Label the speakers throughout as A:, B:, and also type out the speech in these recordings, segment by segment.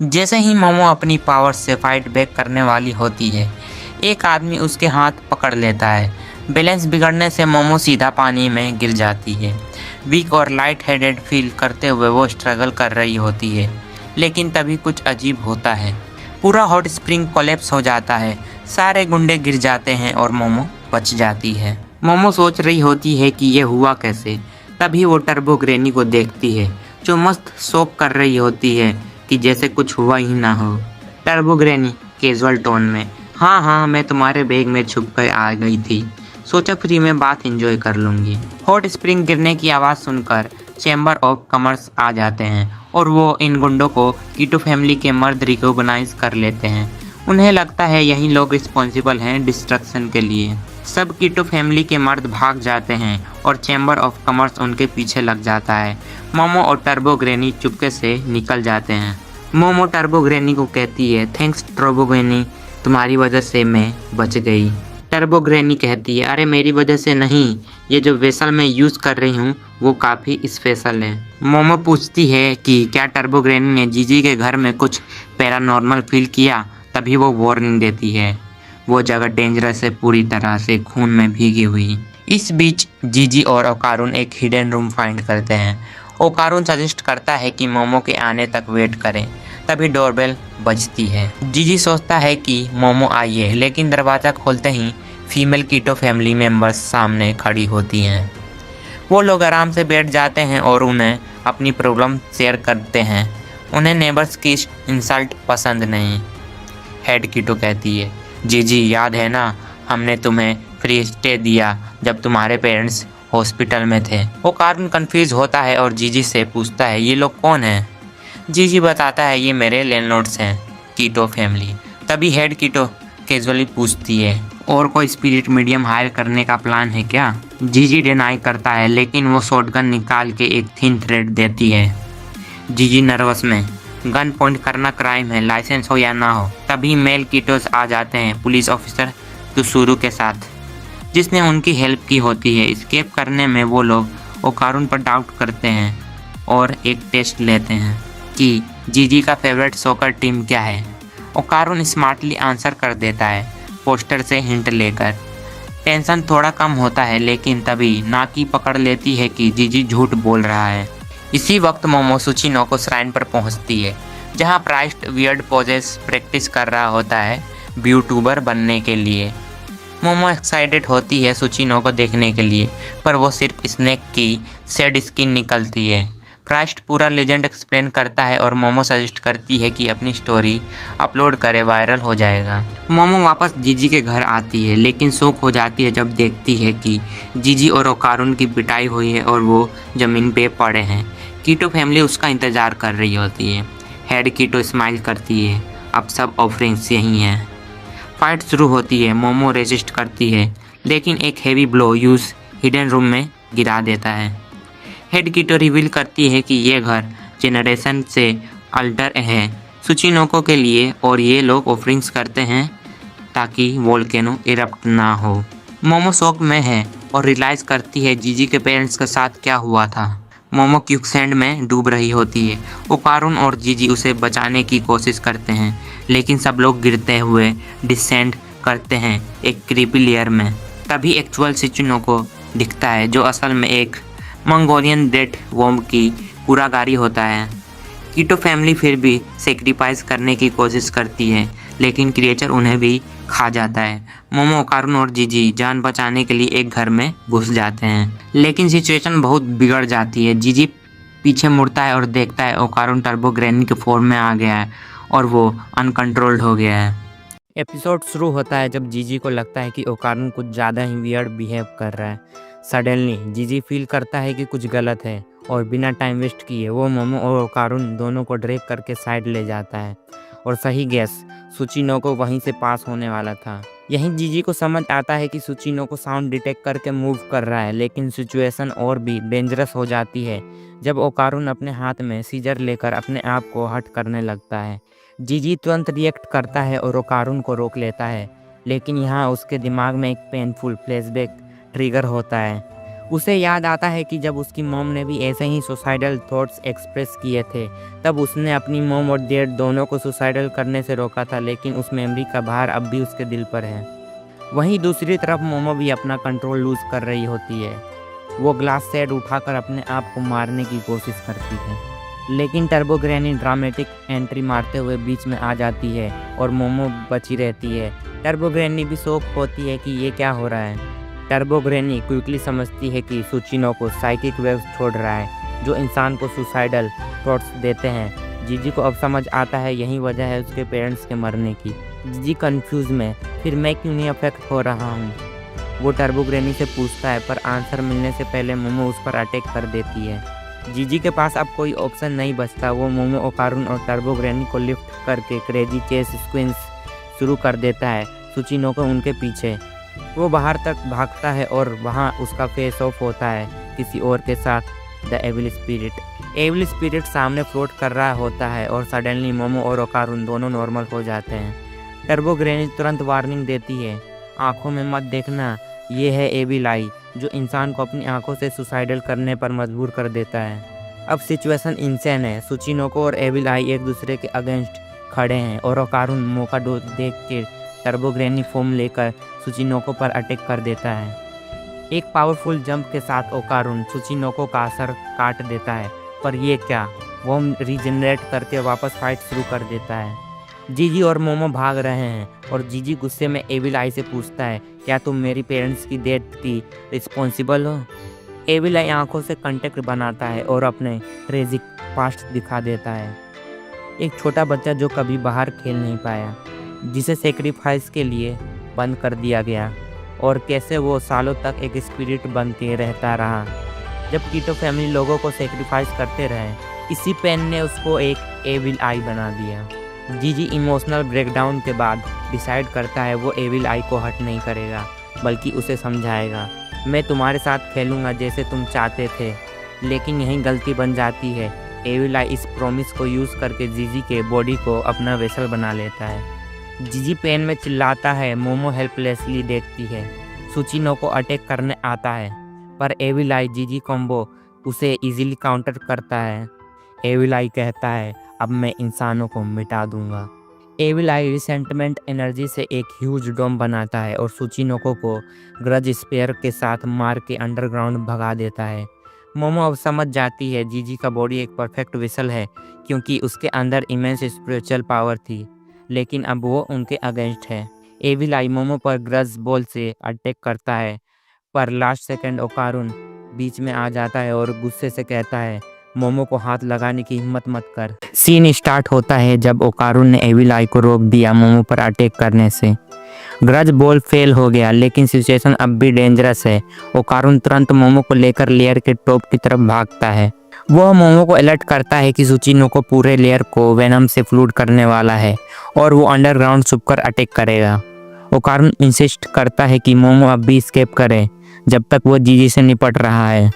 A: जैसे ही मोमो अपनी पावर से फाइट बैक करने वाली होती है, एक आदमी उसके हाथ पकड़ लेता है। बैलेंस बिगड़ने से मोमो सीधा पानी में गिर जाती है। वीक और लाइट हेडेड फील करते हुए वो स्ट्रगल कर रही होती है, लेकिन तभी कुछ अजीब होता है। पूरा हॉट स्प्रिंग कोलैप्स हो जाता है, सारे गुंडे गिर जाते हैं और मोमो बच जाती है। मोमो सोच रही होती है कि ये हुआ कैसे। तभी वो टर्बो ग्रैनी को देखती है, जो मस्त शॉक कर रही होती है कि जैसे कुछ हुआ ही ना हो। टर्बो ग्रैनी कैजुअल टोन में, हाँ हाँ, मैं तुम्हारे बैग में छुप कर आ गई थी, सोचा फ्री में बात एंजॉय कर लूँगी। हॉट स्प्रिंग गिरने की आवाज़ सुनकर चैम्बर ऑफ कॉमर्स आ जाते हैं और वो इन गुंडों को कीटो फैमिली के मर्द रिकॉग्नाइज कर लेते हैं। उन्हें लगता है यही लोग रिस्पॉन्सिबल हैं डिस्ट्रक्शन के लिए। सब कीटो फैमिली के मर्द भाग जाते हैं और चैम्बर ऑफ कॉमर्स उनके पीछे लग जाता है। मोमो और टर्बो ग्रैनी चुपके से निकल जाते हैं। मोमो टर्बो ग्रैनी को कहती है, थैंक्स टर्बो ग्रैनी, तुम्हारी वजह से मैं बच गई। टर्बो ग्रैनी कहती है, अरे मेरी वजह से नहीं, ये जो वेसल मैं यूज़ कर रही हूँ वो काफ़ी स्पेशल है। मोमो पूछती है कि क्या टर्बो ग्रैनी ने जीजी के घर में कुछ पैरानॉर्मल फील किया। तभी वो वार्निंग देती है, वो जगह डेंजरस है, पूरी तरह से खून में भीगी हुई। इस बीच जीजी और ओकारुन एक हिडन रूम फाइंड करते हैं। ओकारुन सजेस्ट करता है कि मोमो के आने तक वेट करें। तभी डोरबेल बजती है। जीजी सोचता है कि मोमो आई है, लेकिन दरवाज़ा खोलते ही फीमेल कीटो फैमिली मेंबर्स सामने खड़ी होती हैं। वो लोग आराम से बैठ जाते हैं और उन्हें अपनी प्रॉब्लम शेयर करते हैं। उन्हें नेबर्स की इंसल्ट पसंद नहीं। हेड कीटो कहती है, जीजी याद है ना, हमने तुम्हें फ्री स्टे दिया जब तुम्हारे पेरेंट्स हॉस्पिटल में थे। वो कार्टून कंफ्यूज होता है और जीजी से पूछता है, ये लोग कौन हैं? जीजी बताता है, ये मेरे लैंडलॉर्ड्स हैं, कीटो फैमिली। तभी हेड कीटो कैजुअली पूछती है, और कोई स्पिरिट मीडियम हायर करने का प्लान है क्या? जीजी डिनाई करता है, लेकिन वो शॉटगन निकाल के एक थिन थ्रेड देती है। जीजी नर्वस में, गन पॉइंट करना क्राइम है, लाइसेंस हो या ना हो। तभी मेल कीटोस आ जाते हैं, पुलिस ऑफिसर तुसुरु के साथ, जिसने उनकी हेल्प की होती है। एस्केप करने में वो लोग ओकारुन पर डाउट करते हैं और एक टेस्ट लेते हैं कि जीजी का फेवरेट सॉकर टीम क्या है। ओकारुन स्मार्टली आंसर कर देता है, पोस्टर से हिंट लेकर। टेंशन थोड़ा कम होता है, लेकिन तभी नाकी पकड़ लेती है कि जीजी झूठ बोल रहा है। इसी वक्त मोमो सुचिनो श्राइन पर पहुंचती है, जहां प्राइस्ट वियर्ड पोजेस प्रैक्टिस कर रहा होता है ब्यूट्यूबर बनने के लिए। मोमो एक्साइटेड होती है सुचिनो को देखने के लिए, पर वो सिर्फ स्नेक की सेड स्किन निकलती है। प्राइस्ट पूरा लेजेंड एक्सप्लेन करता है और मोमो सजेस्ट करती है कि अपनी स्टोरी अपलोड करे, वायरल हो जाएगा। मोमो वापस जीजी के घर आती है, लेकिन शॉक हो जाती है जब देखती है कि जीजी और ओकारुन की पिटाई हुई है और वो ज़मीन पे पड़े हैं। कीटो फैमिली उसका इंतज़ार कर रही होती है। हेड कीटो स्माइल करती है, अब सब ऑफरिंग्स यही हैं। फाइट शुरू होती है। मोमो रेजिस्ट करती है, लेकिन एक heavy blow use hidden room में गिरा देता है। हेड कीटो रिवील करती है कि ये घर जनरेशन से अल्टर है सुचिनोको के लिए, और ये लोग ऑफरिंग्स करते हैं ताकि वोल्केनो इरप्ट ना हो। मोमो शॉक में है और रियलाइज़ करती है जीजी के पेरेंट्स के साथ क्या हुआ था। मोमो क्विकसैंड में डूब रही होती है। ओकारुन और जीजी उसे बचाने की कोशिश करते हैं, लेकिन सब लोग गिरते हुए डिसेंड करते हैं एक क्रीपी लेयर में। तभी एक्चुअल सुचिनोको दिखता है, जो असल में एक मंगोलियन डेथ वॉर्म की कुरागारी होता है। कीटो फैमिली फिर भी सेक्रीफाइस करने की कोशिश करती है, लेकिन क्रिएचर उन्हें भी खा जाता है। मोमो, ओकारुन और जीजी जान बचाने के लिए एक घर में घुस जाते हैं, लेकिन सिचुएशन बहुत बिगड़ जाती है। जीजी पीछे मुड़ता है और देखता है ओकारुन टर्बो ग्रैनी के फॉर्म में आ गया है और वो अनकंट्रोल्ड हो गया है। एपिसोड शुरू होता है जब जीजी को लगता है कि ओकारुन कुछ ज़्यादा ही वियर्ड बिहेव कर रहा है। सडनली जीजी फील करता है कि कुछ गलत है और बिना टाइम वेस्ट किए वो मोमो और ओकारुन दोनों को ड्रैग करके साइड ले जाता है। और सही गैस, सुचिनोको वहीं से पास होने वाला था। यहीं जीजी को समझ आता है कि सुचिनोको साउंड डिटेक्ट करके मूव कर रहा है, लेकिन सिचुएशन और भी डेंजरस हो जाती है जब ओकारुन अपने हाथ में सीजर लेकर अपने आप को हट करने लगता है। जीजी तुरंत रिएक्ट करता है और ओकारुन को रोक लेता है, लेकिन यहाँ उसके दिमाग में एक पेनफुल फ्लैशबैक ट्रिगर होता है। उसे याद आता है कि जब उसकी मॉम ने भी ऐसे ही सुसाइडल थॉट्स एक्सप्रेस किए थे, तब उसने अपनी मॉम और डैड दोनों को सुसाइडल करने से रोका था, लेकिन उस मेमोरी का भार अब भी उसके दिल पर है। वहीं दूसरी तरफ मोमो भी अपना कंट्रोल लूज कर रही होती है। वो ग्लास सेट उठाकर अपने आप को मारने की कोशिश करती है, लेकिन टर्बो ग्रैनी ड्रामेटिक एंट्री मारते हुए बीच में आ जाती है और मोमो बची रहती है। टर्बो ग्रैनी भी शॉक होती है कि ये क्या हो रहा है। टर्बो ग्रैनी क्विकली समझती है कि सुचिनो को साइकिक वेव्स छोड़ रहा है, जो इंसान को सुसाइडल थॉट्स देते हैं। जीजी को अब समझ आता है यही वजह है उसके पेरेंट्स के मरने की। जीजी कंफ्यूज में, फिर मैं क्यों नहीं अफेक्ट हो रहा हूँ, वो टर्बो ग्रैनी से पूछता है, पर आंसर मिलने से पहले मोमो उस पर अटैक कर देती है। जीजी के पास अब कोई ऑप्शन नहीं बचता। वो मोमो, ओकारुन और टर्बो ग्रैनी को लिफ्ट करके क्रेजी चेस सीक्वेंस शुरू कर देता है, सुचिनो को उनके पीछे। वो बाहर तक भागता है और वहाँ उसका फेस ऑफ होता है किसी और के साथ, the evil spirit. Evil spirit सामने फ्लोट कर रहा होता है और सडनली मोमो और ओकारुन दोनों नॉर्मल हो जाते हैं। टर्बो ग्रैनी तुरंत वार्निंग देती है, आंखों में मत देखना, ये है एविल आई, जो इंसान को अपनी आंखों से सुसाइडल करने पर मजबूर कर देता है। अब सिचुएशन इंसेन है। सुचिनोको और एविल आई एक दूसरे के अगेंस्ट खड़े हैं और ओकारुन मौका देख के टर्बो ग्रैनी फॉर्म लेकर सुचिनोको पर अटैक कर देता है। एक पावरफुल जंप के साथ ओकारुन सुचिनोको का सर काट देता है, पर ये क्या, वो रीजनरेट करके वापस फाइट शुरू कर देता है। जीजी और मोमो भाग रहे हैं और जीजी गुस्से में एविल आई से पूछता है, क्या तुम मेरी पेरेंट्स की डेथ की रिस्पॉन्सिबल हो? एविल आई आंखों से कांटेक्ट बनाता है और अपने ट्रेजिक पास्ट दिखा देता है। एक छोटा बच्चा जो कभी बाहर खेल नहीं पाया, जिसे सेक्रीफाइस के लिए बंद कर दिया गया, और कैसे वो सालों तक एक स्पिरिट बन के रहता रहा जब कीटो फैमिली लोगों को सेक्रीफाइस करते रहे। इसी पेन ने उसको एक एविल आई बना दिया। जीजी इमोशनल ब्रेकडाउन के बाद डिसाइड करता है वो एविल आई को हर्ट नहीं करेगा, बल्कि उसे समझाएगा, मैं तुम्हारे साथ खेलूँगा जैसे तुम चाहते थे। लेकिन यही गलती बन जाती है। एविल आई इस प्रॉमिस को यूज़ करके जीजी के बॉडी को अपना वेसल बना लेता है। जीजी पेन में चिल्लाता है। मोमो हेल्पलेसली देखती है। सुचिनो को अटैक करने आता है, पर एविल आई जीजी कॉम्बो उसे इजीली काउंटर करता है। एविल आई कहता है, अब मैं इंसानों को मिटा दूंगा। एविल आई रिसेंटमेंट एनर्जी से एक ह्यूज डोम बनाता है और सुचिनोको को ग्रज स्पेयर के साथ मार के अंडरग्राउंड भगा देता है। मोमो अब समझ जाती है जीजी का बॉडी एक परफेक्ट वेसल है, क्योंकि उसके अंदर इमेंस स्पिरिचुअल पावर थी, लेकिन अब वो उनके अगेंस्ट है। एविल आई मोमो पर ग्रज बॉल से अटैक करता है, पर लास्ट सेकंड ओकारुन बीच में आ जाता है और गुस्से से कहता है, मोमो को हाथ लगाने की हिम्मत मत कर। सीन स्टार्ट होता है जब ओकारुन ने एविल आई को रोक दिया मोमो पर अटैक करने से। ग्रज बॉल फेल हो गया, लेकिन सिचुएशन अब भी डेंजरस है। ओकारुन तुरंत मोमो को लेकर लेयर के टॉप की तरफ भागता है। वह मोमो को अलर्ट करता है कि सुचिनो को पूरे लेयर को वेनम से फ्लूड करने वाला है और वो अंडरग्राउंड छुपकर अटैक करेगा। ओकारुन इंसिस्ट करता है कि मोमो अब भी एस्केप करे जब तक वो जीजी से निपट रहा है।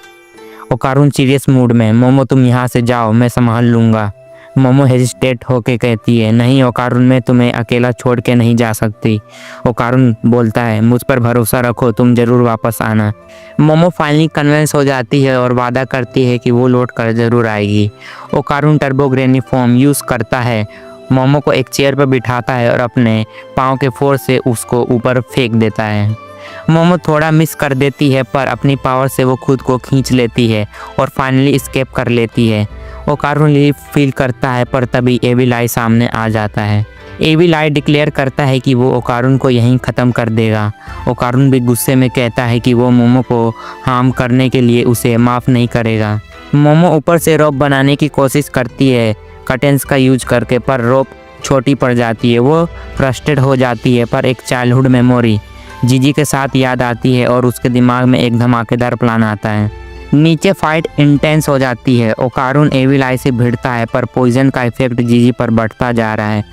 A: ओकारुन सीरियस मूड में, मोमो तुम यहाँ से जाओ, मैं संभाल लूँगा। मोमो हेजिटेट होके कहती है, नहीं ओकारुन, मैं तुम्हें अकेला छोड़ के नहीं जा सकती। ओकारुन बोलता है, मुझ पर भरोसा रखो, तुम ज़रूर वापस आना। मोमो फाइनली कन्विंस हो जाती है और वादा करती है कि वो लौट कर ज़रूर आएगी। ओकारुन टर्बो ग्रैनी फॉर्म यूज़ करता है, मोमो को एक चेयर पर बिठाता है और अपने पाँव के फोर्स से उसको ऊपर फेंक देता है। मोमो थोड़ा मिस कर देती है, पर अपनी पावर से वो खुद को खींच लेती है और फाइनली एस्केप कर लेती है। ओकारुन रिलीफ फील करता है, पर तभी एविल आई सामने आ जाता है। एविल आई डिक्लेयर करता है कि वो ओकारुन को यहीं ख़त्म कर देगा। ओकारुन भी गुस्से में कहता है कि वो मोमो को हार्म करने के लिए उसे माफ़ नहीं करेगा। मोमो ऊपर से रोप बनाने की कोशिश करती है कर्टेंस का यूज करके, पर रोप छोटी पड़ जाती है। वो फ्रस्ट्रेट हो जाती है, पर एक चाइल्डहुड मेमोरी जीजी के साथ याद आती है और उसके दिमाग में एक धमाकेदार प्लान आता है। नीचे फाइट इंटेंस हो जाती है। ओकारुन एविल आई से भिड़ता है, पर पॉइजन का इफेक्ट जीजी पर बढ़ता जा रहा है।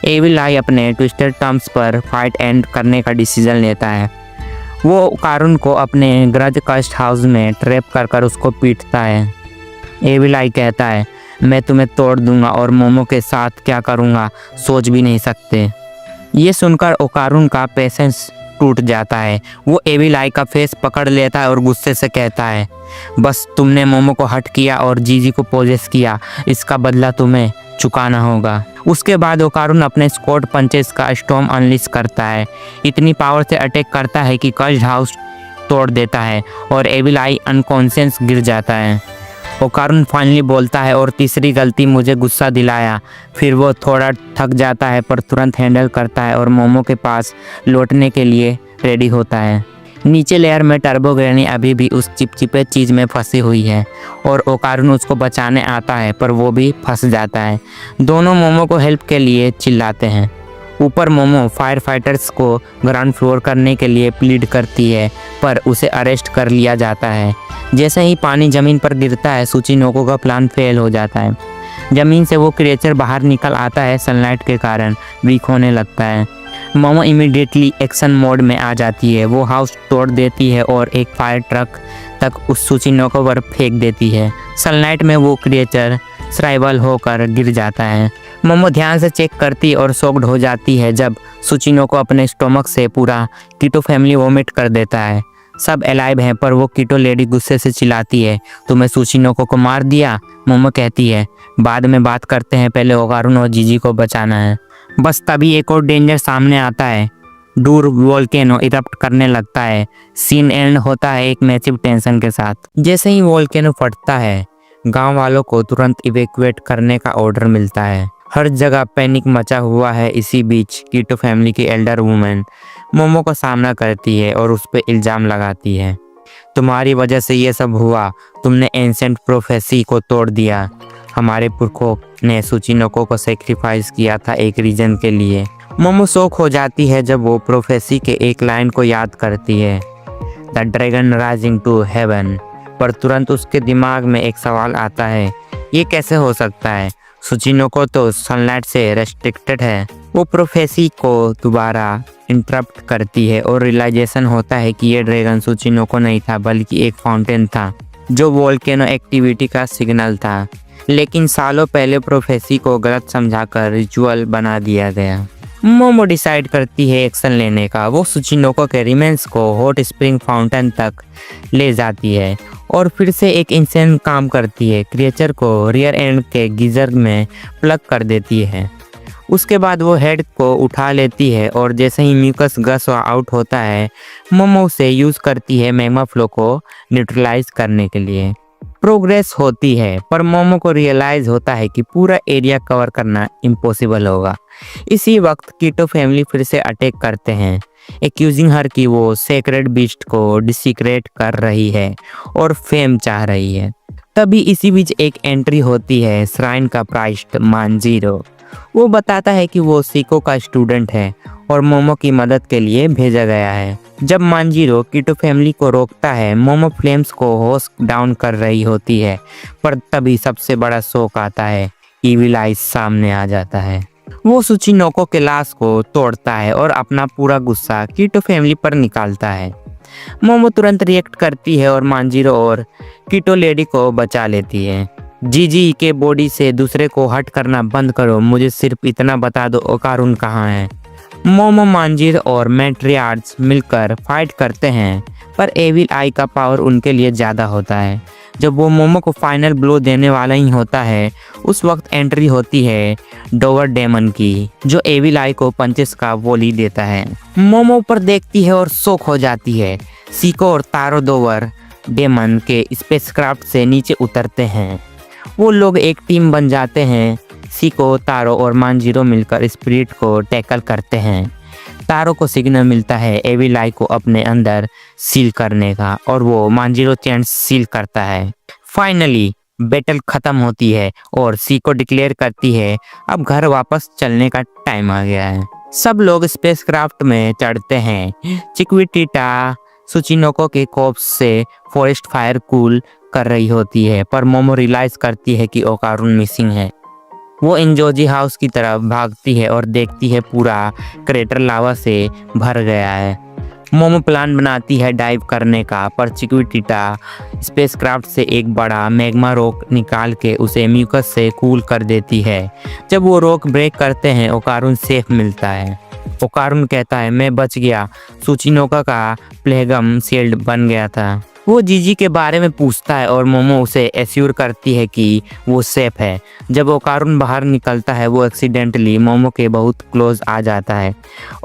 A: एविल आई अपने ट्विस्टेड टर्म्स पर फाइट एंड करने का डिसीजन लेता है। वो ओकारुन को अपने ग्रज कस्ट हाउस में ट्रैप कर उसको पीटता है। एविल आई कहता है, मैं तुम्हें तोड़ दूंगा और मोमो के साथ क्या करूंगा सोच भी नहीं सकते। ये सुनकर ओकारुन का पेशेंस टूट जाता है। वो एविल आई का फेस पकड़ लेता है और गुस्से से कहता है, बस तुमने मोमो को हर्ट किया और जीजी को पोजेस किया, इसका बदला तुम्हें चुकाना होगा। उसके बाद ओकारुन अपने स्क्वाड पंचेस का स्टॉर्म अनलिश करता है। इतनी पावर से अटैक करता है कि कर्स्ड हाउस तोड़ देता है और एविल आई अनकॉन्शियस गिर जाता है। ओकारुन फाइनली बोलता है, और तीसरी गलती मुझे गुस्सा दिलाया। फिर वो थोड़ा थक जाता है पर तुरंत हैंडल करता है और मोमो के पास लौटने के लिए रेडी होता है। नीचे लेयर में टर्बो ग्रैनी अभी भी उस चिपचिपे चीज़ में फंसी हुई है और ओकारुन उसको बचाने आता है पर वो भी फंस जाता है। दोनों मोमो को हेल्प के लिए चिल्लाते हैं। ऊपर मोमो फायर फाइटर्स को ग्राउंड फ्लोर करने के लिए प्लीड करती है पर उसे अरेस्ट कर लिया जाता है। जैसे ही पानी ज़मीन पर गिरता है, सुचिनोको का प्लान फेल हो जाता है। ज़मीन से वो क्रिएचर बाहर निकल आता है, सनलाइट के कारण वीक होने लगता है। मोमो इमीडिएटली एक्शन मोड में आ जाती है। वो हाउस तोड़ देती है और एक फायर ट्रक तक उस सुचिनोको पर फेंक देती है। सनलाइट में वो क्रिएचर सर्वाइवल होकर गिर जाता है। मोमो ध्यान से चेक करती और शॉक्ड हो जाती है जब सुचिनोको अपने स्टोमक से पूरा कीटो फैमिली वोमिट कर देता है। सब अलाइव हैं पर वो कीटो लेडी गुस्से से चिल्लाती है, तुम्हें सुचिनोको को मार दिया। मोमो कहती है, बाद में बात करते हैं, पहले ओकारुन और जीजी को बचाना है। बस तभी एक और डेंजर सामने आता है। दूर वोल्केनो इरप्ट करने लगता है। सीन एंड होता है एक मैसिव टेंशन के साथ। जैसे ही वोल्केनो फटता है, गांव वालों को तुरंत इवैक्यूएट करने का ऑर्डर मिलता है। हर जगह पैनिक मचा हुआ है। इसी बीच कीटो फैमिली की एल्डर वुमेन मोमो का सामना करती है और उस पर इल्ज़ाम लगाती है, तुम्हारी वजह से ये सब हुआ, तुमने एंसेंट प्रोफेसी को तोड़ दिया। हमारे पुरखों ने सुचिनोको को सेक्रीफाइस किया था एक रीजन के लिए। मोमो शॉक हो जाती है जब वो प्रोफेसी के एक लाइन को याद करती है, the dragon rising to heaven. पर तुरंत उसके दिमाग में एक सवाल आता है, ये कैसे हो सकता है? सुचिनोको तो सनलाइट से रेस्ट्रिक्टेड है। वो प्रोफेसी को दोबारा इंटरप्ट करती है और रियलाइजेशन होता है कि ये ड्रैगन सुचिनोको नहीं था बल्कि एक फाउंटेन था जो वोल्केनो एक्टिविटी का सिग्नल था। लेकिन सालों पहले प्रोफेसी को गलत समझाकर रिचुअल बना दिया गया। मोमो डिसाइड करती है एक्शन लेने का। वो सुचिनोको के रिमेन्स को हॉट स्प्रिंग फाउंटेन तक ले जाती है और फिर से एक इंसान काम करती है। क्रिएचर को रियर एंड के गीजर में प्लग कर देती है। उसके बाद वो हेड को उठा लेती है और जैसे ही म्यूकस गस आउट होता है, मोमो उसे यूज़ करती है मैग्मा फ्लो को न्यूट्रलाइज करने के लिए। प्रोग्रेस होती है पर मोमो को रियलाइज होता है कि पूरा एरिया कवर करना इम्पॉसिबल होगा। इसी वक्त कीटो फैमिली फिर से अटैक करते हैं, एक्यूजिंग हर कि वो सेक्रेड बीस्ट को डिसीक्रेट कर रही है और फेम चाह रही है। तभी इसी बीच एक एंट्री होती है श्राइन का प्राइस्ट मांजीरो। वो बताता है कि वो सीको का स्टूडेंट है और मोमो की मदद के लिए भेजा गया है। जब मांजीरो कीटो फैमिली को रोकता है, मोमो फ्लेम्स को होश डाउन कर रही होती है पर तभी सबसे बड़ा शौक आता है, इविल आई सामने आ जाता है। वो सुचिनोको के लाश को तोड़ता है और अपना पूरा गुस्सा कीटो फैमिली पर निकालता है। मोमो तुरंत रिएक्ट करती है और मांजीरो और कीटो लेडी को बचा लेती है। जीजी के बॉडी से दूसरे को हट करना बंद करो, मुझे सिर्फ इतना बता दो ओकारुन कहाँ है। मोमो, मांजीरो और मैट्रियार्च मिलकर फाइट करते हैं पर एविल आई का पावर उनके लिए ज़्यादा होता है। जब वो मोमो को फाइनल ब्लो देने वाला ही होता है, उस वक्त एंट्री होती है डोवर डेमन की, जो एविल आई को पंचेस का वॉली देता है। मोमो ऊपर देखती है और शॉक हो जाती है। सीको और तारो डोवर डेमन के स्पेसक्राफ्ट से नीचे उतरते हैं। वो लोग एक टीम बन जाते हैं। सीको, तारो और मांजीरो मिलकर स्पिरिट को टैकल करते हैं। तारो को सिग्नल मिलता है एविल आई को अपने अंदर सील करने का और वो मांजीरो चैन सील करता है। फाइनली बैटल खत्म होती है और सीको डिक्लेयर करती है अब घर वापस चलने का टाइम आ गया है। सब लोग स्पेसक्राफ्ट में चढ़ते हैं। चिक्विटिटा सुचिनोको के कॉप्स से फॉरेस्ट फायर कूल कर रही होती है पर मोमो रियलाइज करती है कि ओकारुन मिसिंग है। वो इंजोजी हाउस की तरफ भागती है और देखती है पूरा क्रेटर लावा से भर गया है। मोमो प्लान बनाती है डाइव करने का पर चिक्विटिटा स्पेसक्राफ्ट से एक बड़ा मैग्मा रॉक निकाल के उसे म्यूकस से कूल कर देती है। जब वो रॉक ब्रेक करते हैं, ओकारुन सेफ मिलता है। ओकारुन कहता है मैं बच गया, सुचिनोका का प्लेगम शील्ड बन गया था। वो जीजी के बारे में पूछता है और मोमो उसे एश्योर करती है कि वो सेफ है। जब ओकारुन बाहर निकलता है वो एक्सीडेंटली मोमो के बहुत क्लोज आ जाता है।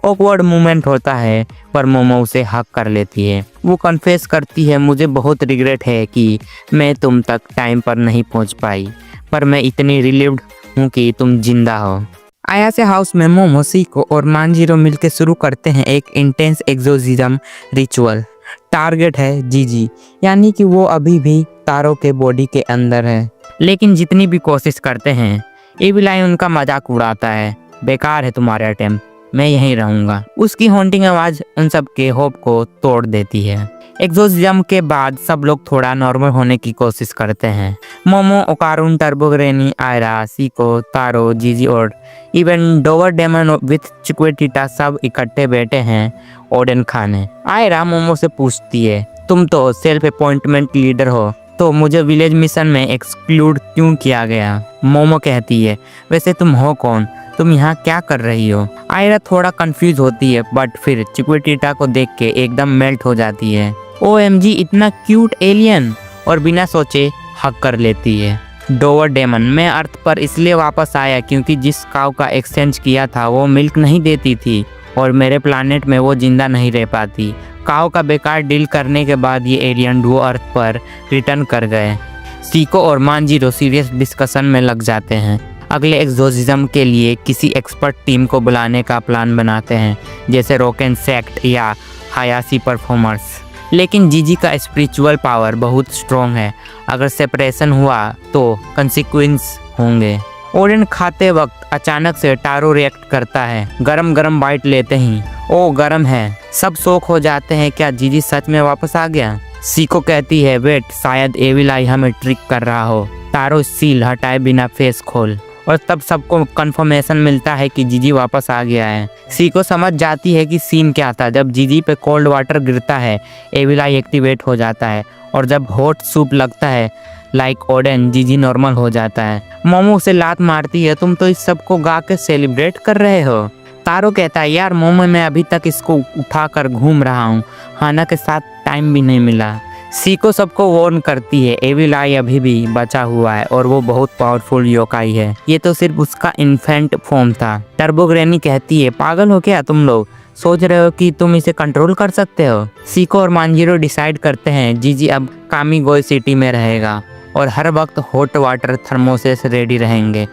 A: ऑकवर्ड मोमेंट होता है पर मोमो उसे हक कर लेती है। वो कन्फेस करती है मुझे बहुत रिग्रेट है कि मैं तुम तक टाइम पर नहीं पहुंच पाई, पर मैं इतनी रिलीव्ड हूँ कि तुम जिंदा हो। आयासे हाउस में मोमो, सीको और मांजीरो मिलकर शुरू करते हैं एक इंटेंस एक्सोर्सिज्म रिचुअल। टारगेट है जीजी, यानी कि वो अभी भी तारो के बॉडी के अंदर है, लेकिन जितनी भी कोशिश करते हैं एविल आई उनका मजाक उड़ाता है। बेकार है तुम्हारा अटेम्प्ट, मैं यहीं रहूंगा। उसकी हॉन्टिंग आवाज उन सब के होप को तोड़ देती है। एक्सोर्सिज्म के बाद सब लोग थोड़ा नॉर्मल होने की कोशिश करते हैं। मोमो, ओकारुन, टर्बोग्रेनी, आयरा, सीको, तारो, जीजी और इवन डोवर डेमन विथ चिक्वेटिटा सब इकट्ठे बैठे हैं ओडेन खाने। आयरा मोमो से पूछती है तुम तो सेल्फ अपॉइंटमेंट लीडर हो, तो मुझे विलेज मिशन में एक्सक्लूड क्यों किया गया? मोमो कहती है वैसे तुम हो कौन, तुम यहाँ क्या कर रही हो? आयरा थोड़ा कंफ्यूज होती है बट फिर चिक्वेटिटा को देख के एकदम मेल्ट हो जाती है। OMG इतना क्यूट एलियन, और बिना सोचे हक कर लेती है। डोवर डेमन, मैं अर्थ पर इसलिए वापस आया क्योंकि जिस काऊ का एक्सचेंज किया था वो मिल्क नहीं देती थी और मेरे प्लानेट में वो जिंदा नहीं रह पाती। काऊ का बेकार डील करने के बाद ये एलियन डुओ अर्थ पर रिटर्न कर गए। सीको और मांजीरो सीरियस डिस्कशन में लग जाते हैं। अगले एक्सोर्सिज्म के लिए किसी एक्सपर्ट टीम को बुलाने का प्लान बनाते हैं, जैसे रोकेन सेक्ट या हायासी परफॉर्मर्स। लेकिन जीजी का स्पिरिचुअल पावर बहुत स्ट्रॉन्ग है, अगर सेपरेशन हुआ तो कंसिक्वेंस होंगे। ओडेन खाते वक्त अचानक से टारो रिएक्ट करता है। गरम गरम बाइट लेते ही ओ गरम है, सब शौक हो जाते हैं क्या जीजी सच में वापस आ गया? सीको कहती है वेट, शायद एविल आई हमें ट्रिक कर रहा हो। टारो सील हटाए बिना फेस खोल, और तब सबको कंफर्मेशन मिलता है कि जीजी वापस आ गया है। सीको समझ जाती है कि सीन क्या था। जब जीजी पे कोल्ड वाटर गिरता है एविल आई एक्टिवेट हो जाता है, और जब हॉट सूप लगता है लाइक ओडेन, जीजी नॉर्मल हो जाता है। मोमो उसे लात मारती है तुम तो इस सब को गा के सेलिब्रेट कर रहे हो। तारो कहता है यार मोमो, मैं अभी तक इसको उठा कर घूम रहा हूँ, हाना के साथ टाइम भी नहीं मिला। सीको सबको वार्न करती है एविल आई अभी भी बचा हुआ है और वो बहुत पावरफुल योकाई है, ये तो सिर्फ उसका इन्फेंट फॉर्म था। टर्बोग्रेनी कहती है पागल हो क्या तुम लोग, सोच रहे हो कि तुम इसे कंट्रोल कर सकते हो? सीको और मांजीरो डिसाइड करते हैं जीजी अब कामिगोई सिटी में रहेगा और हर वक्त हॉट वाटर थर्मोसेस रेडी रहेंगे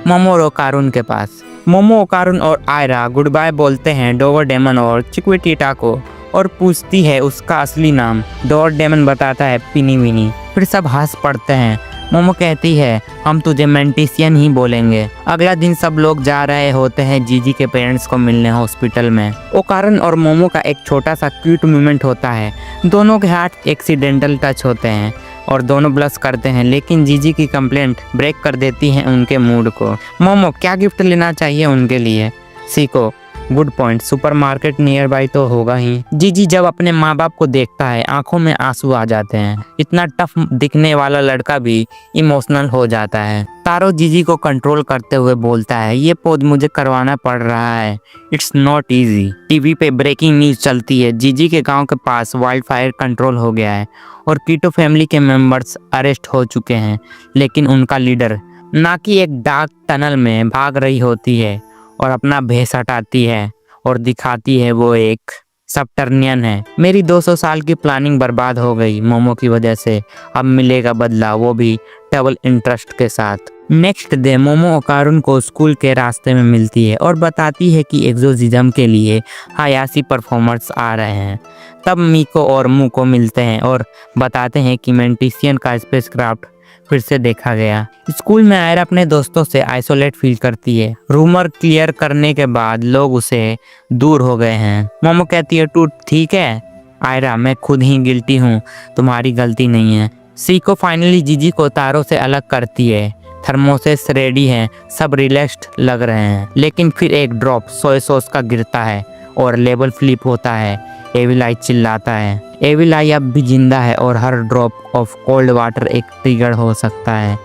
A: मोमो और ओकारुन के पास। मोमो, ओकारुन और आयरा गुड बाय बोलते हैं डोवर डेमन और चिक्वेटिटा को और पूछती है उसका असली नाम। डोवर डेमन बताता है पिनी विनी। फिर सब हंस पड़ते हैं। मोमो कहती है हम तुझे मेंटिसियन ही बोलेंगे। अगला दिन सब लोग जा रहे होते हैं जीजी के पेरेंट्स को मिलने हॉस्पिटल में। ओकारुन और मोमो का एक छोटा सा क्यूट मोमेंट होता है। दोनों के हाथ एक्सीडेंटल टच होते हैं और दोनों ब्लश करते हैं, लेकिन जीजी की कंप्लेंट ब्रेक कर देती है उनके मूड को। मोमो, क्या गिफ्ट लेना चाहिए उनके लिए? Seiko, good point, supermarket near by तो होगा ही। जीजी जब अपने माँ बाप को देखता है आंखों में आंसू आ जाते हैं। इतना टफ दिखने वाला लड़का भी इमोशनल हो जाता है। तारो जीजी को कंट्रोल करते हुए बोलता है ये पोज मुझे करवाना पड़ रहा है, इट्स नॉट इजी। टीवी पे ब्रेकिंग न्यूज चलती है, जीजी के गांव के पास वाइल्ड फायर कंट्रोल हो गया है और कीटो फैमिली के मेंबर्स अरेस्ट हो चुके हैं, लेकिन उनका लीडर नाकी एक डार्क टनल में भाग रही होती है और अपना भेष हटाती है और दिखाती है वो एक सबटर्नियन है। मेरी 200 साल की प्लानिंग बर्बाद हो गई मोमो की वजह से, अब मिलेगा बदला, वो भी डबल इंटरेस्ट के साथ। नेक्स्ट डे मोमो ओकारुन को स्कूल के रास्ते में मिलती है और बताती है कि एक्सोर्सिज्म के लिए हायासी परफॉर्मर्स आ रहे हैं। तब मीको और मुको मिलते हैं और बताते हैं कि मेंटिसियन का स्पेसक्राफ्ट फिर से देखा गया। स्कूल में आयरा अपने दोस्तों से आइसोलेट फील करती है। रूमर क्लियर करने के बाद लोग उसे दूर हो गए हैं। मोमो कहती है तू ठीक है? आयरा, मैं खुद ही गिल्टी हूँ, तुम्हारी गलती नहीं है। सीको फाइनली जीजी को तारो से अलग करती है। थर्मोसेस रेडी हैं, सब रिलैक्स्ड लग रहे हैं, लेकिन फिर एक ड्रॉप सोया सॉस का गिरता है और लेबल फ्लिप होता है। एविल आई चिल्लाता है एविल आई अब भी जिंदा है और हर ड्रॉप ऑफ कोल्ड वाटर एक ट्रिगर हो सकता है।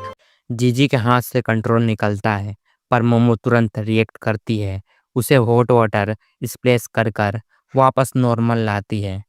A: जीजी के हाथ से कंट्रोल निकलता है पर मोमो तुरंत रिएक्ट करती है उसे हॉट वाटर स्प्लैश कर कर वापस नॉर्मल लाती है।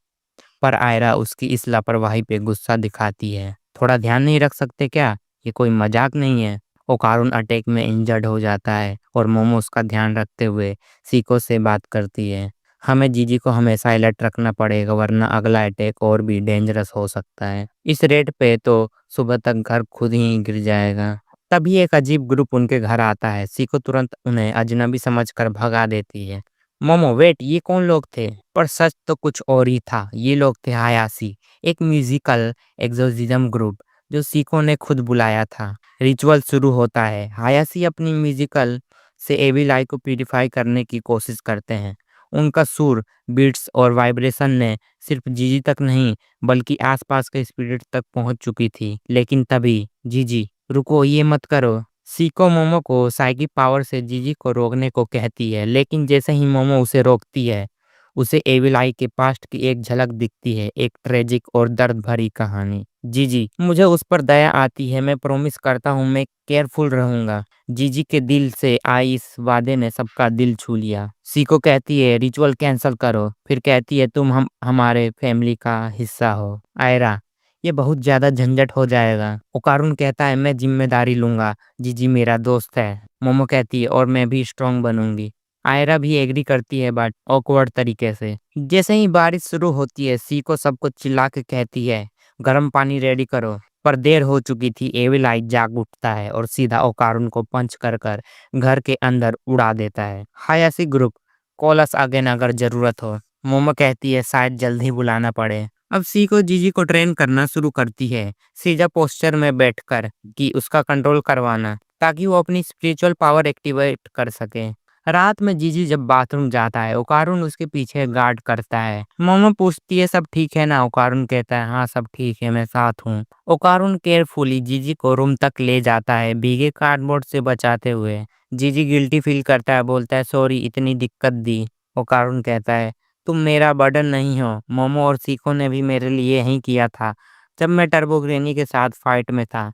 A: पर आयरा उसकी इस लापरवाही पे गुस्सा दिखाती है। थोड़ा ध्यान नहीं रख सकते क्या? ये कोई मजाक नहीं है। ओकारुन अटैक में इंजर्ड हो जाता है और मोमो उसका ध्यान रखते हुए सीको से बात करती है। हमें जीजी को हमेशा अलर्ट रखना पड़ेगा वरना अगला अटैक और भी डेंजरस हो सकता है। इस रेट पे तो सुबह तक घर खुद ही गिर जाएगा। तभी एक अजीब ग्रुप उनके घर आता है। सीको तुरंत उन्हें अजनबी समझकर भगा देती है। मोमो वेट, ये कौन लोग थे? पर सच तो कुछ और ही था। ये लोग थे हायासी, एक म्यूजिकल एक्सोर्सिज्म ग्रुप जो सीको ने खुद बुलाया था। रिचुअल शुरू होता है। हायासी अपनी म्यूजिकल से एविल आई को प्यूरिफाई करने की कोशिश करते हैं। उनका सुर, बीट्स और वाइब्रेशन ने सिर्फ जीजी तक नहीं बल्कि आसपास के स्पिरिट तक पहुंच चुकी थी। लेकिन तभी जीजी, रुको, ये मत करो। सीको मोमो को साइकिक पावर से जीजी को रोकने को कहती है, लेकिन जैसे ही मोमो उसे रोकती है उसे एविल आई के पास्ट की एक झलक दिखती है, एक ट्रेजिक और दर्द भरी कहानी। जीजी, मुझे उस पर दया आती है। मैं प्रॉमिस करता हूँ मैं केयरफुल रहूंगा। जीजी के दिल से आई इस वादे ने सबका दिल छू लिया। सीको कहती है रिचुअल कैंसिल करो, फिर कहती है तुम हम हमारे फैमिली का हिस्सा हो। आयरा, ये बहुत ज्यादा झंझट हो जाएगा। ओकारुन कहता है मैं जिम्मेदारी लूंगा। जीजी मेरा दोस्त है। मोमो कहती है और मैं भी स्ट्रांग बनूंगी। आयरा भी एग्री करती है बट ऑकवर्ड तरीके से। जैसे ही बारिश शुरू होती है सीको सबको चिल्ला के कहती है गर्म पानी रेडी करो। पर देर हो चुकी थी। एविल आई जाग उठता है और सीधा ओकारुन को पंच कर कर घर के अंदर उड़ा देता है। हायासी ग्रुप, कॉल अस अगेन अगर जरूरत हो। मोमो कहती है शायद जल्द ही बुलाना पड़े। अब सीको जीजी को ट्रेन करना शुरू करती है सीधा पोस्चर में बैठकर कि उसका कंट्रोल करवाना ताकि वो अपनी स्पिरिचुअल पावर एक्टिवेट कर सके। रात में जीजी जब बाथरूम जाता है ओकारुन उसके पीछे गार्ड करता है। मोमो पूछती है सब ठीक है ना? ओकारुन कहता है हाँ सब ठीक है, मैं साथ हूँ। ओकारुन केयरफुली जीजी को रूम तक ले जाता है भीगे कार्डबोर्ड से बचाते हुए। जीजी गिल्टी फील करता है, बोलता है सॉरी इतनी दिक्कत दी। ओकारुन कहता है तुम मेरा बर्डन नहीं हो। मोमो और सीको ने भी मेरे लिए यही किया था जब मैं टर्बोग्रेनी के साथ फाइट में था।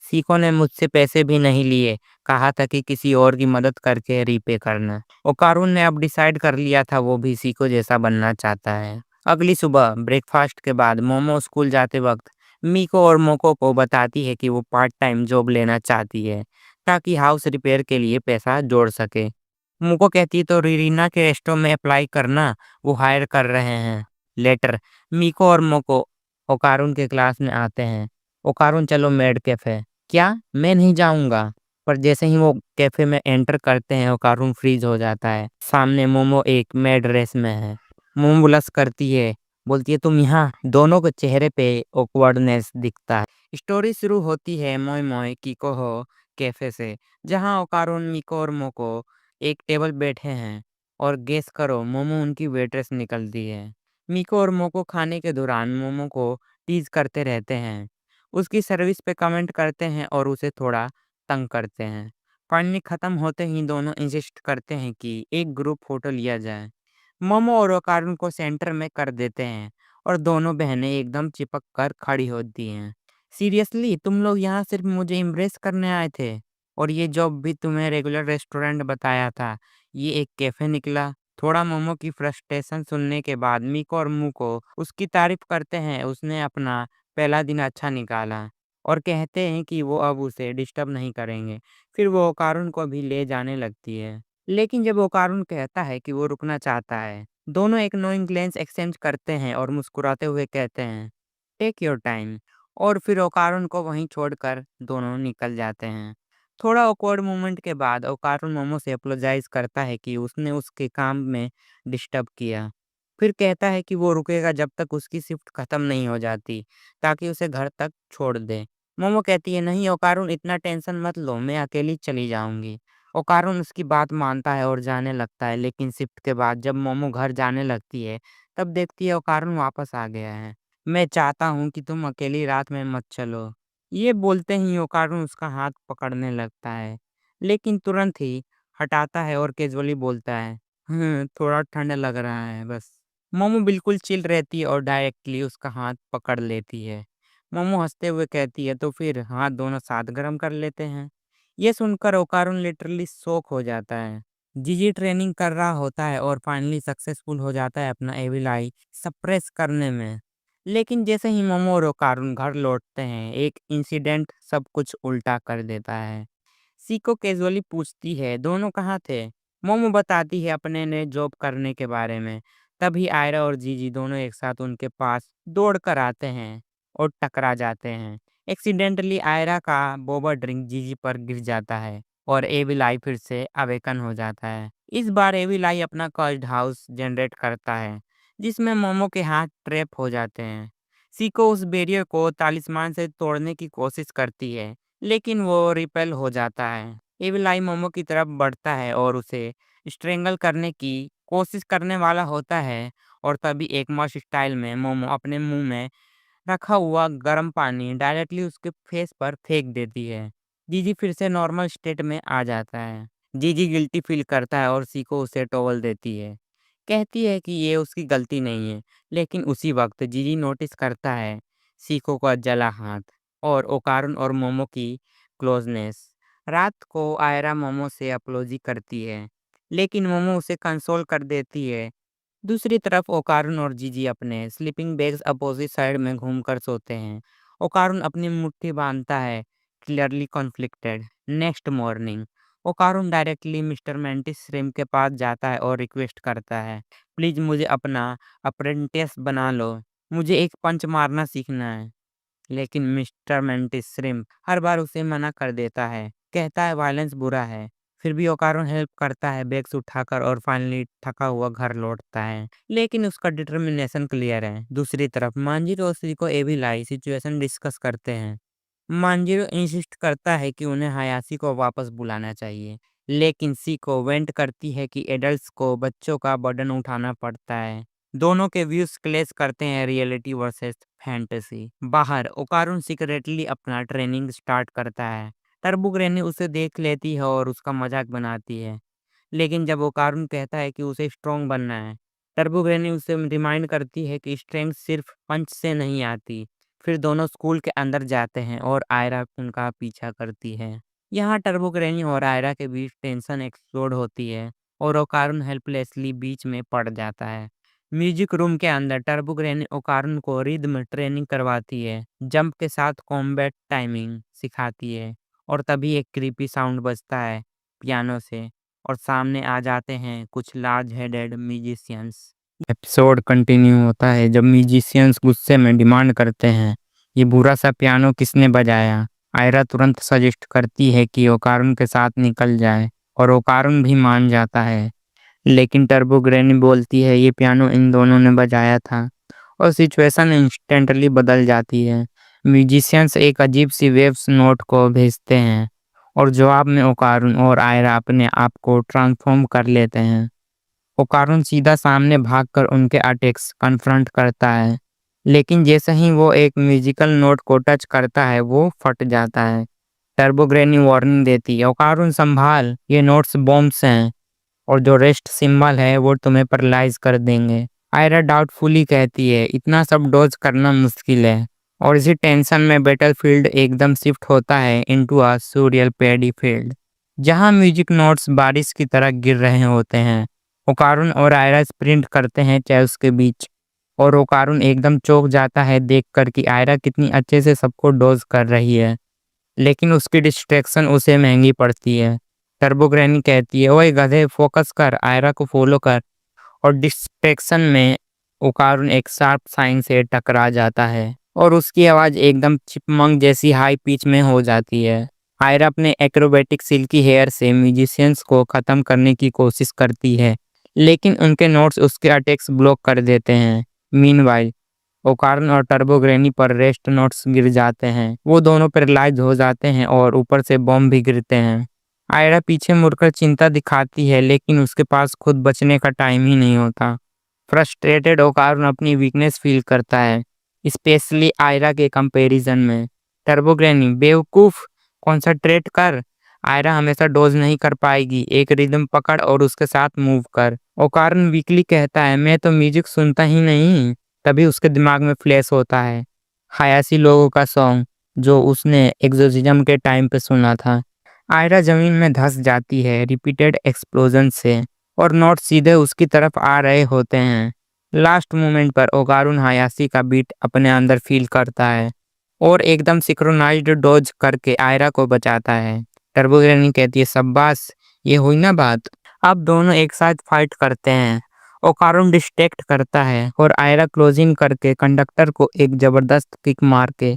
A: सीको ने मुझसे पैसे भी नहीं लिए, कहा था कि किसी और की मदद करके रीपे करना। ओकारुन ने अब डिसाइड कर लिया था वो भी सीको जैसा बनना चाहता है। अगली सुबह ब्रेकफास्ट के बाद मोमो स्कूल जाते वक्त मीको और मोको को बताती है कि वो पार्ट टाइम जॉब लेना चाहती है ताकि हाउस रिपेयर के लिए पैसा जोड़ सके। मोको कहती है तो रिरीना के रेस्टो में अप्लाई करना, वो हायर कर रहे हैं। लेटर, मीको और मोको ओकारुन के क्लास में आते हैं। ओकारुन चलो मेड कैफे। क्या? मैं नहीं जाऊंगा। पर जैसे ही वो कैफे में एंटर करते हैं ओकारुन फ्रीज हो जाता है। सामने मोमो एक मेड ड्रेस में है। मोमो ब्लश करती है, बोलती है तुम यहाँ। दोनों के चेहरे पे ऑकवर्डनेस दिखता है। स्टोरी शुरू होती है मोय मोय कीको हो कैफे से, जहाँ ओकारुन, मिको और मोको एक टेबल बैठे हैं और गेस करो मोमो उनकी वेट्रेस निकलती है। मिको और मोको खाने के दौरान मोमो को टीज करते रहते हैं, उसकी सर्विस पे कमेंट करते हैं और उसे थोड़ा तंग करते हैं। फाइनली खत्म होते ही दोनों इंसिस्ट करते हैं कि एक ग्रुप फोटो लिया जाए। मोमो और ओकारुन को सेंटर में कर देते हैं और दोनों बहनें एकदम चिपक कर खड़ी होती हैं। सीरियसली तुम लोग यहाँ सिर्फ मुझे इम्प्रेस करने आए थे? और ये जॉब भी तुम्हें रेगुलर रेस्टोरेंट बताया था, ये एक कैफे निकला। थोड़ा मोमो की फ्रस्ट्रेशन सुनने के बाद मिको और मुको उसकी तारीफ करते हैं। उसने अपना पहला दिन अच्छा निकाला और कहते हैं कि वो अब उसे डिस्टर्ब नहीं करेंगे। फिर वो ओकारुन को भी ले जाने लगती है। लेकिन जब ओकारुन कहता है कि वो रुकना चाहता है, दोनों एक नोइंग ग्लेंस एक्सचेंज करते हैं और मुस्कुराते हुए कहते हैं टेक योर टाइम। और फिर ओकारुन को वहीं छोड़कर दोनों निकल जाते हैं। थोड़ा ऑकवर्ड मोमेंट के बाद ओकारुन मोमो से अपोलोजाइज करता है कि उसने उसके काम में डिस्टर्ब किया। फिर कहता है कि वो रुकेगा जब तक उसकी शिफ्ट खत्म नहीं हो जाती ताकि उसे घर तक छोड़ दे। मोमो कहती है नहीं ओकारुन इतना टेंशन मत लो, मैं अकेली चली जाऊंगी। ओकारुन उसकी बात मानता है और जाने लगता है। लेकिन शिफ्ट के बाद जब मोमो घर जाने लगती है तब देखती है ओकारुन वापस आ गया है। मैं चाहता हूँ कि तुम अकेली रात में मत चलो। ये बोलते ही ओकारुन उसका हाथ पकड़ने लगता है, लेकिन तुरंत ही हटाता है और कैजुअली बोलता है थोड़ा ठंड लग रहा है बस। मोमो बिल्कुल चिल रहती है और डायरेक्टली उसका हाथ पकड़ लेती है। मोमो हंसते हुए कहती है तो फिर हाथ दोनों साथ गरम कर लेते हैं। ये सुनकर ओकारुन लिटरली शॉक हो जाता है। जीजी ट्रेनिंग कर रहा होता है और फाइनली सक्सेसफुल हो जाता है अपना एविल आई सप्रेस करने में। लेकिन जैसे ही मोमो और कारुन घर लौटते हैं, एक इंसिडेंट सब कुछ उल्टा कर देता है। सीको कैजुअली पूछती है दोनों कहाँ थे। मोमो बताती है अपने ने जॉब करने के बारे में। तभी आयरा और जीजी दोनों एक साथ उनके पास दौड़ कर आते हैं और टकरा जाते हैं। एक्सीडेंटली आयरा का बोबा ड्रिंक जीजी पर गिर जाता है और एविलाई फिर से अवेकन हो जाता है। इस बार एविलाई अपना कर्स्ड हाउस जनरेट करता है जिसमें मोमो के हाथ ट्रैप हो जाते हैं। सीको उस बैरियर को तालिस्मान से तोड़ने की कोशिश करती है लेकिन वो रिपेल हो जाता है। एविलाई मोमो की तरफ बढ़ता है और उसे स्ट्रेंगल करने की कोशिश करने वाला होता है और तभी एक मश स्टाइल में मोमो अपने मुंह में रखा हुआ गर्म पानी डायरेक्टली उसके फेस पर फेंक देती है। जीजी फिर से नॉर्मल स्टेट में आ जाता है। जीजी गिल्टी फील करता है और सीको उसे टॉवल देती है। कहती है कि ये उसकी गलती नहीं है। लेकिन उसी वक्त जीजी नोटिस करता है सीको का जला हाथ और ओकारुन और मोमो की क्लोजनेस। रात को आयरा मोमो से अपोलॉजी करती है लेकिन मोमो उसे कंसोल कर देती है। दूसरी तरफ ओकारुन और जीजी अपने स्लीपिंग बैग्स अपोजिट साइड में घूमकर सोते हैं। ओकारुन अपनी मुट्ठी बांधता है, clearly conflicted. Next morning Okarun directly mister Mantis Shrimp के पास जाता है और रिक्वेस्ट करता है, प्लीज मुझे अपना अप्रेंटिस बना लो, मुझे एक पंच मारना सीखना है। लेकिन मिस्टर मेंटिस श्रिम्प हर बार उसे मना कर देता है, कहता है वायलेंस बुरा है। फिर भी ओकारुन हेल्प करता है बैग्स उठाकर और फाइनली थका हुआ घर लौटता है। लेकिन उसका डिटर्मिनेशन क्लियर है। दूसरी तरफ मांजिरो और सीको एविलाई सिचुएशन डिस्कस करते हैं। मांजिरो इंसिस्ट करता है कि उन्हें हायाशी को वापस बुलाना चाहिए लेकिन सीको वेंट करती है कि एडल्ट्स को बच्चों का बर्डन उठाना पड़ता है। दोनों के व्यूज क्लेश करते हैं रियलिटी वर्सेस फैंटेसी। बाहर ओकारुन सीक्रेटली अपना ट्रेनिंग स्टार्ट करता है। टर्बो ग्रैनी उसे देख लेती है और उसका मजाक बनाती है। लेकिन जब ओकारुन कहता है कि उसे स्ट्रांग बनना है, टर्बो ग्रैनी उसे रिमाइंड करती है कि स्ट्रेंथ सिर्फ पंच से नहीं आती। फिर दोनों स्कूल के अंदर जाते हैं और आयरा उनका पीछा करती है। यहाँ टर्बो ग्रैनी और आयरा के बीच टेंशन एक्सप्लोड होती है और ओकारुन हेल्पलेसली बीच में पड़ जाता है। म्यूजिक रूम के अंदर टर्बो ग्रैनी ओकारुन को रिदम ट्रेनिंग करवाती है, जंप के साथ कॉम्बैट टाइमिंग सिखाती है और तभी एक क्रीपी साउंड बजता है पियानो से और सामने आ जाते हैं कुछ large headed musicians. Episode continue होता है जब म्यूजिशियंस गुस्से में डिमांड करते हैं, ये बुरा सा पियानो किसने बजाया। आयरा तुरंत सजेस्ट करती है कि ओकारुन के साथ निकल जाए और ओकारुन भी मान जाता है। लेकिन टर्बो ग्रैनी बोलती है ये पियानो इन दोनों ने बजाया था और सिचुएशन इंस्टेंटली बदल जाती है। म्यूजिशियंस एक अजीब सी वेव्स नोट को भेजते हैं और जवाब में ओकारुन और आयरा अपने आप को ट्रांसफॉर्म कर लेते हैं। ओकारुन सीधा सामने भागकर उनके अटैक्स कन्फ्रंट करता है लेकिन जैसे ही वो एक म्यूजिकल नोट को टच करता है वो फट जाता है। टर्बो ग्रैनी वार्निंग देती है, ओकारुन संभाल, ये नोट्स बॉम्ब्स हैं और जो रेस्ट सिंबल है वो तुम्हें पैरालाइज कर देंगे। आयरा डाउटफुली कहती है इतना सब डोज करना मुश्किल है और इसी टेंशन में बैटलफील्ड एकदम शिफ्ट होता है इनटू अ सूरियल पैडी फील्ड जहां म्यूजिक नोट्स बारिश की तरह गिर रहे होते हैं। ओकारुन और आयरा स्प्रिंट करते हैं चेयर्स के बीच और ओकारुन एकदम चौंक जाता है देखकर कि आयरा कितनी अच्छे से सबको डोज कर रही है लेकिन उसकी डिस्ट्रैक्शन उसे महंगी पड़ती है। टर्बो ग्रैनी कहती है ओए गधे फोकस कर, आयरा को फॉलो कर और डिस्ट्रैक्शन में ओकारुन एक शार्प साइन से टकरा जाता है और उसकी आवाज एकदम चिपमंग जैसी हाई पिच में हो जाती है। आयरा अपने एक्रोबेटिक सिल्की हेयर से म्यूजिशियंस को खत्म करने की कोशिश करती है लेकिन उनके नोट्स उसके अटैक्स ब्लॉक कर देते हैं। मीनवाइल ओकार्न और टर्बो ग्रैनी पर रेस्ट नोट्स गिर जाते हैं, वो दोनों पैरालाइज हो जाते हैं और ऊपर से बॉम्ब भी गिरते हैं। आयरा पीछे मुड़कर चिंता दिखाती है लेकिन उसके पास खुद बचने का टाइम ही नहीं होता। फ्रस्ट्रेटेड ओकार्न अपनी वीकनेस फील करता है, स्पेशली आयरा के कंपैरिजन में। टर्बो ग्रैनी बेवकूफ, कॉन्संट्रेट कर, आयरा हमेशा डोज नहीं कर पाएगी, एक रिदम पकड़ और उसके साथ मूव कर। ओकार्न वीकली कहता है मैं तो म्यूजिक सुनता ही नहीं। तभी उसके दिमाग में फ्लैश होता है हायाशी लोगों का सॉन्ग जो उसने एग्जोर्सिज्म के टाइम पे सुना था। आयरा जमीन में धंस जाती है रिपीटेड एक्सप्लोजन से और नोट सीधे उसकी तरफ आ रहे होते हैं। लास्ट मोमेंट पर ओकारुन हायाशी का बीट अपने अंदर फील करता है और एकदम सिंक्रोनाइज्ड डोज करके आयरा को बचाता है। टर्बोग्रेनी कहती है, शाबाश, ये हुई ना बात। अब दोनों एक साथ फाइट करते हैं। ओकारुन डिस्ट्रैक्ट करता है और आयरा क्लोजिंग करके कंडक्टर को एक जबरदस्त किक मार के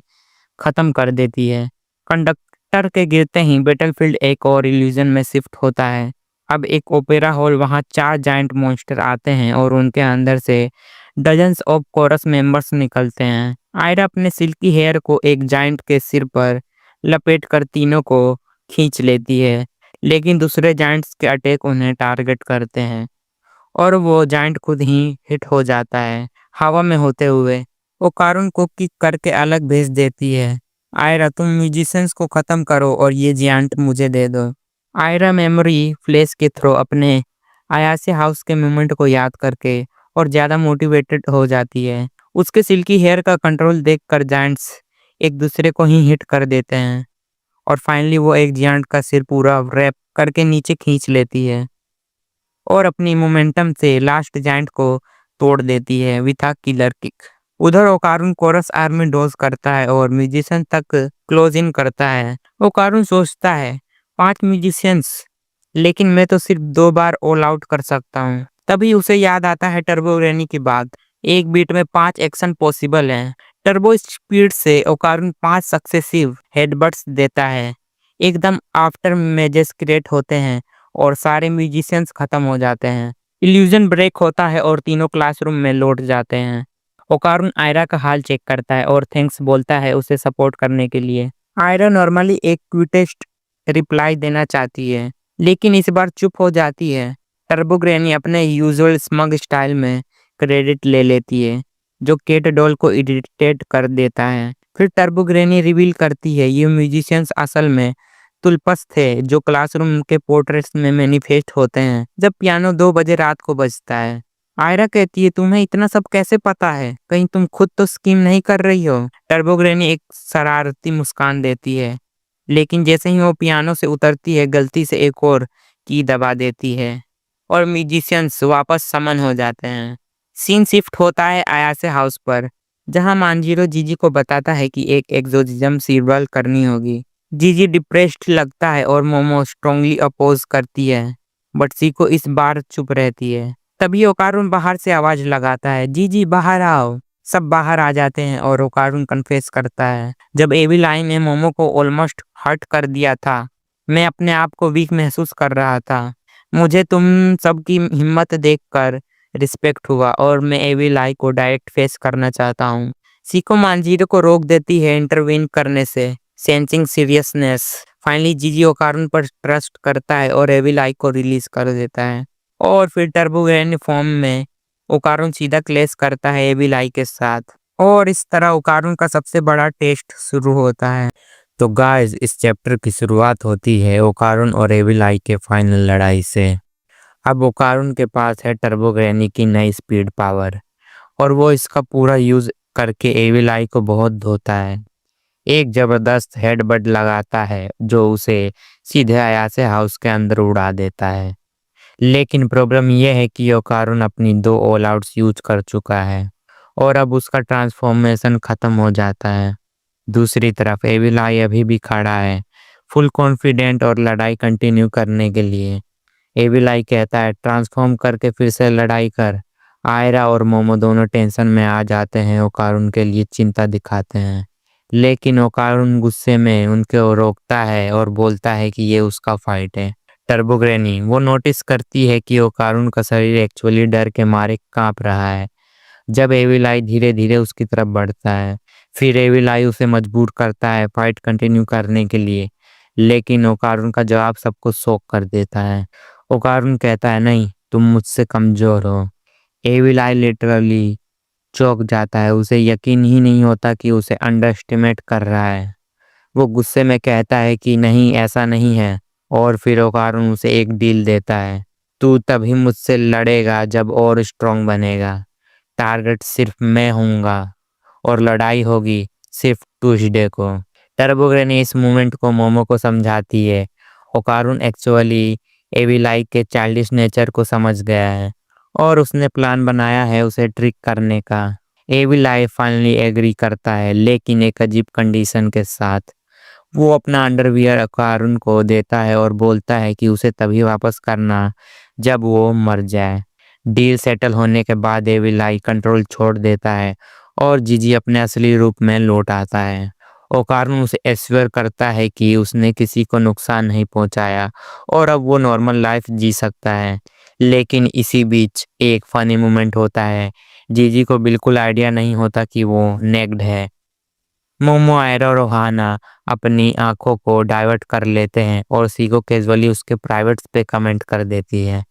A: खत्म कर देती है। कंडक्टर के गिरते ही बैटलफील्ड एक और इल्यूजन में शिफ्ट होता है। अब एक ओपेरा हॉल, वहां 4 जायंट मॉन्स्टर आते हैं और उनके अंदर से डजन्स ऑफ कोरस मेंबर्स निकलते हैं। आयरा अपने सिल्की हेयर को एक जायंट के सिर पर लपेट कर तीनों को खींच लेती है, लेकिन दूसरे जायंट्स के अटैक उन्हें टारगेट करते हैं और वो जायंट खुद ही हिट हो जाता है हवा में होते हुए। वो कारून को किक करके अलग भेज देती है। आयरा, तुम म्यूजिशियंस को खत्म करो और ये जायंट मुझे दे दो। आयरा मेमोरी फ्लैश के थ्रू अपने आयासे हाउस के मोमेंट को याद करके और ज्यादा मोटिवेटेड हो जाती है। उसके सिल्की हेयर का कंट्रोल देखकर जायंट्स एक दूसरे को ही हिट कर देते हैं और फाइनली वो एक जायंट का सिर पूरा रैप करके नीचे खींच लेती है और अपनी मोमेंटम से लास्ट जायंट को तोड़ देती है विथ अ किलर किक। उधर ओकारुन कोरस आर्मी डोज करता है और म्यूजिशियन तक क्लोज इन करता है। ओकारुन सोचता है, 5 म्यूजिशियंस, लेकिन मैं तो सिर्फ 2 बार ऑल आउट कर सकता हूँ। तभी उसे याद आता है टर्बो रेनी की बात, एक बीट में 5 एक्शन पॉसिबल हैं। टर्बो स्पीड से ओकारुन 5 सक्सेसिव हेडबट्स देता है। एकदम आफ्टर मेजेस क्रिएट होते हैं और सारे म्यूजिशियंस खत्म हो जाते हैं। इल्यूजन ब्रेक होता है और तीनों क्लासरूम में लौट जाते हैं। ओकारुन आयरा का हाल चेक करता है और थैंक्स बोलता है उसे सपोर्ट करने के लिए। आयरा नॉर्मली एक क्विटेस्ट रिप्लाई देना चाहती है, लेकिन इस बार चुप हो जाती है। टर्बो ग्रैनी अपने यूजुअल स्मग स्टाइल में क्रेडिट ले लेती है, जो केट डॉल को इरिटेट कर देता है। फिर टर्बो ग्रैनी रिवील करती है ये म्यूजिशियंस असल में तुलपस थे, जो क्लासरूम के पोर्ट्रेट्स में मैनिफेस्ट होते हैं जब पियानो 2 बजे रात को बजता है। आयरा कहती है, तुम्हें इतना सब कैसे पता है? कहीं तुम खुद तो स्कीम नहीं कर रही हो? टर्बोग्रेनी एक शरारती मुस्कान देती है, लेकिन जैसे ही वो पियानो से उतरती है गलती से एक और की दबा देती है और म्यूजिशियंस वापस समन हो जाते हैं। सीन शिफ्ट होता है आयासे हाउस पर, जहां मांजीरो जीजी को बताता है कि एक एग्जोर्सिज्म सिर्वल करनी होगी। जीजी डिप्रेस्ड लगता है और मोमो स्ट्रांगली अपोज करती है, बट सीको इस बार चुप रहती है। तभी ओकारुन बाहर से आवाज लगाता है, जीजी बाहर आओ। सब बाहर आ जाते हैं और ओकारुन कन्फेस करता है, जब एविल आई ने मोमो को ऑलमोस्ट हर्ट कर दिया था, मैं अपने आप को वीक महसूस कर रहा था। मुझे तुम सबकी हिम्मत देखकर रिस्पेक्ट हुआ और मैं एविल आई को डायरेक्ट फेस करना चाहता हूँ। सीको मांजीरो को रोक देती है इंटरवीन करने से, सेंसिंग सीरियसनेस। फाइनली जीजी ओकारुन पर ट्रस्ट करता है और एविल आई को रिलीज कर देता है और फिर टर्बोग्रेनी फॉर्म में ओकारुन सीधा क्लेश करता है एविल आई के साथ और इस तरह ओकारुन का सबसे बड़ा टेस्ट शुरू होता है। तो गाइस, इस चैप्टर की शुरुआत होती है ओकारुन और एविल आई के फाइनल लड़ाई से। अब ओकारुन के पास है टर्बोग्रेनी की नई स्पीड पावर और वो इसका पूरा यूज करके एविल आई को बहुत धोता है। एक जबरदस्त हेडबट लगाता है जो उसे सीधे आयासे हाउस के अंदर उड़ा देता है। लेकिन प्रॉब्लम यह है कि ओकारुन अपनी 2 ऑल आउट्स यूज कर चुका है और अब उसका ट्रांसफॉर्मेशन खत्म हो जाता है। दूसरी तरफ एविल आई अभी भी खड़ा है, फुल कॉन्फिडेंट और लड़ाई कंटिन्यू करने के लिए। एविल आई कहता है, ट्रांसफॉर्म करके फिर से लड़ाई कर। आयरा और मोमो दोनों टेंशन में आ जाते हैं, ओकारुन के लिए चिंता दिखाते हैं, लेकिन ओकारुन गुस्से में उनको रोकता है और बोलता है कि ये उसका फाइट है। टर्बोग्रेनी वो नोटिस करती है कि ओकारुन का शरीर एक्चुअली डर के मारे कांप रहा है जब एविल आई धीरे धीरे उसकी तरफ बढ़ता है। फिर एविल आई उसे मजबूर करता है फाइट कंटिन्यू करने के लिए, लेकिन ओकारुन का जवाब सबको शॉक कर देता है। ओकारुन कहता है, नहीं, तुम मुझसे कमजोर हो। एविल आई लिटरली चौंक जाता है, उसे यकीन ही नहीं होता कि उसे अंडर एस्टिमेट कर रहा है। वो गुस्से में कहता है कि नहीं, ऐसा नहीं है, और फिर ओकारुन उसे एक डील देता है, तू तभी मुझसे लड़ेगा जब और स्ट्रांग बनेगा। टारगेट सिर्फ मैं हूँगा और लड़ाई होगी सिर्फ ट्यूसडे को। टर्बोग्रेनी इस मूवमेंट को मोमो को समझाती है ओकारुन एक्चुअली एविलाई के चाइल्डिश नेचर को समझ गया है और उसने प्लान बनाया है उसे ट्रिक करने का। एविलाई फाइनली एग्री करता है, लेकिन एक अजीब कंडीशन के साथ। वो अपना अंडरवियर ओकारुन को देता है और बोलता है कि उसे तभी वापस करना जब वो मर जाए। डील सेटल होने के बाद एविलाई कंट्रोल छोड़ देता है और जीजी अपने असली रूप में लौट आता है। ओकारुन उसे एश्योर करता है कि उसने किसी को नुकसान नहीं पहुंचाया और अब वो नॉर्मल लाइफ जी सकता है। लेकिन इसी बीच एक फनी मोमेंट होता है। जीजी को बिल्कुल आइडिया नहीं होता कि वो नेक्ड है। मोमो, आयरा और ओहाना अपनी आंखों को डाइवर्ट कर लेते हैं और सीको कैजुअली उसके प्राइवेट्स पे कमेंट कर देती है।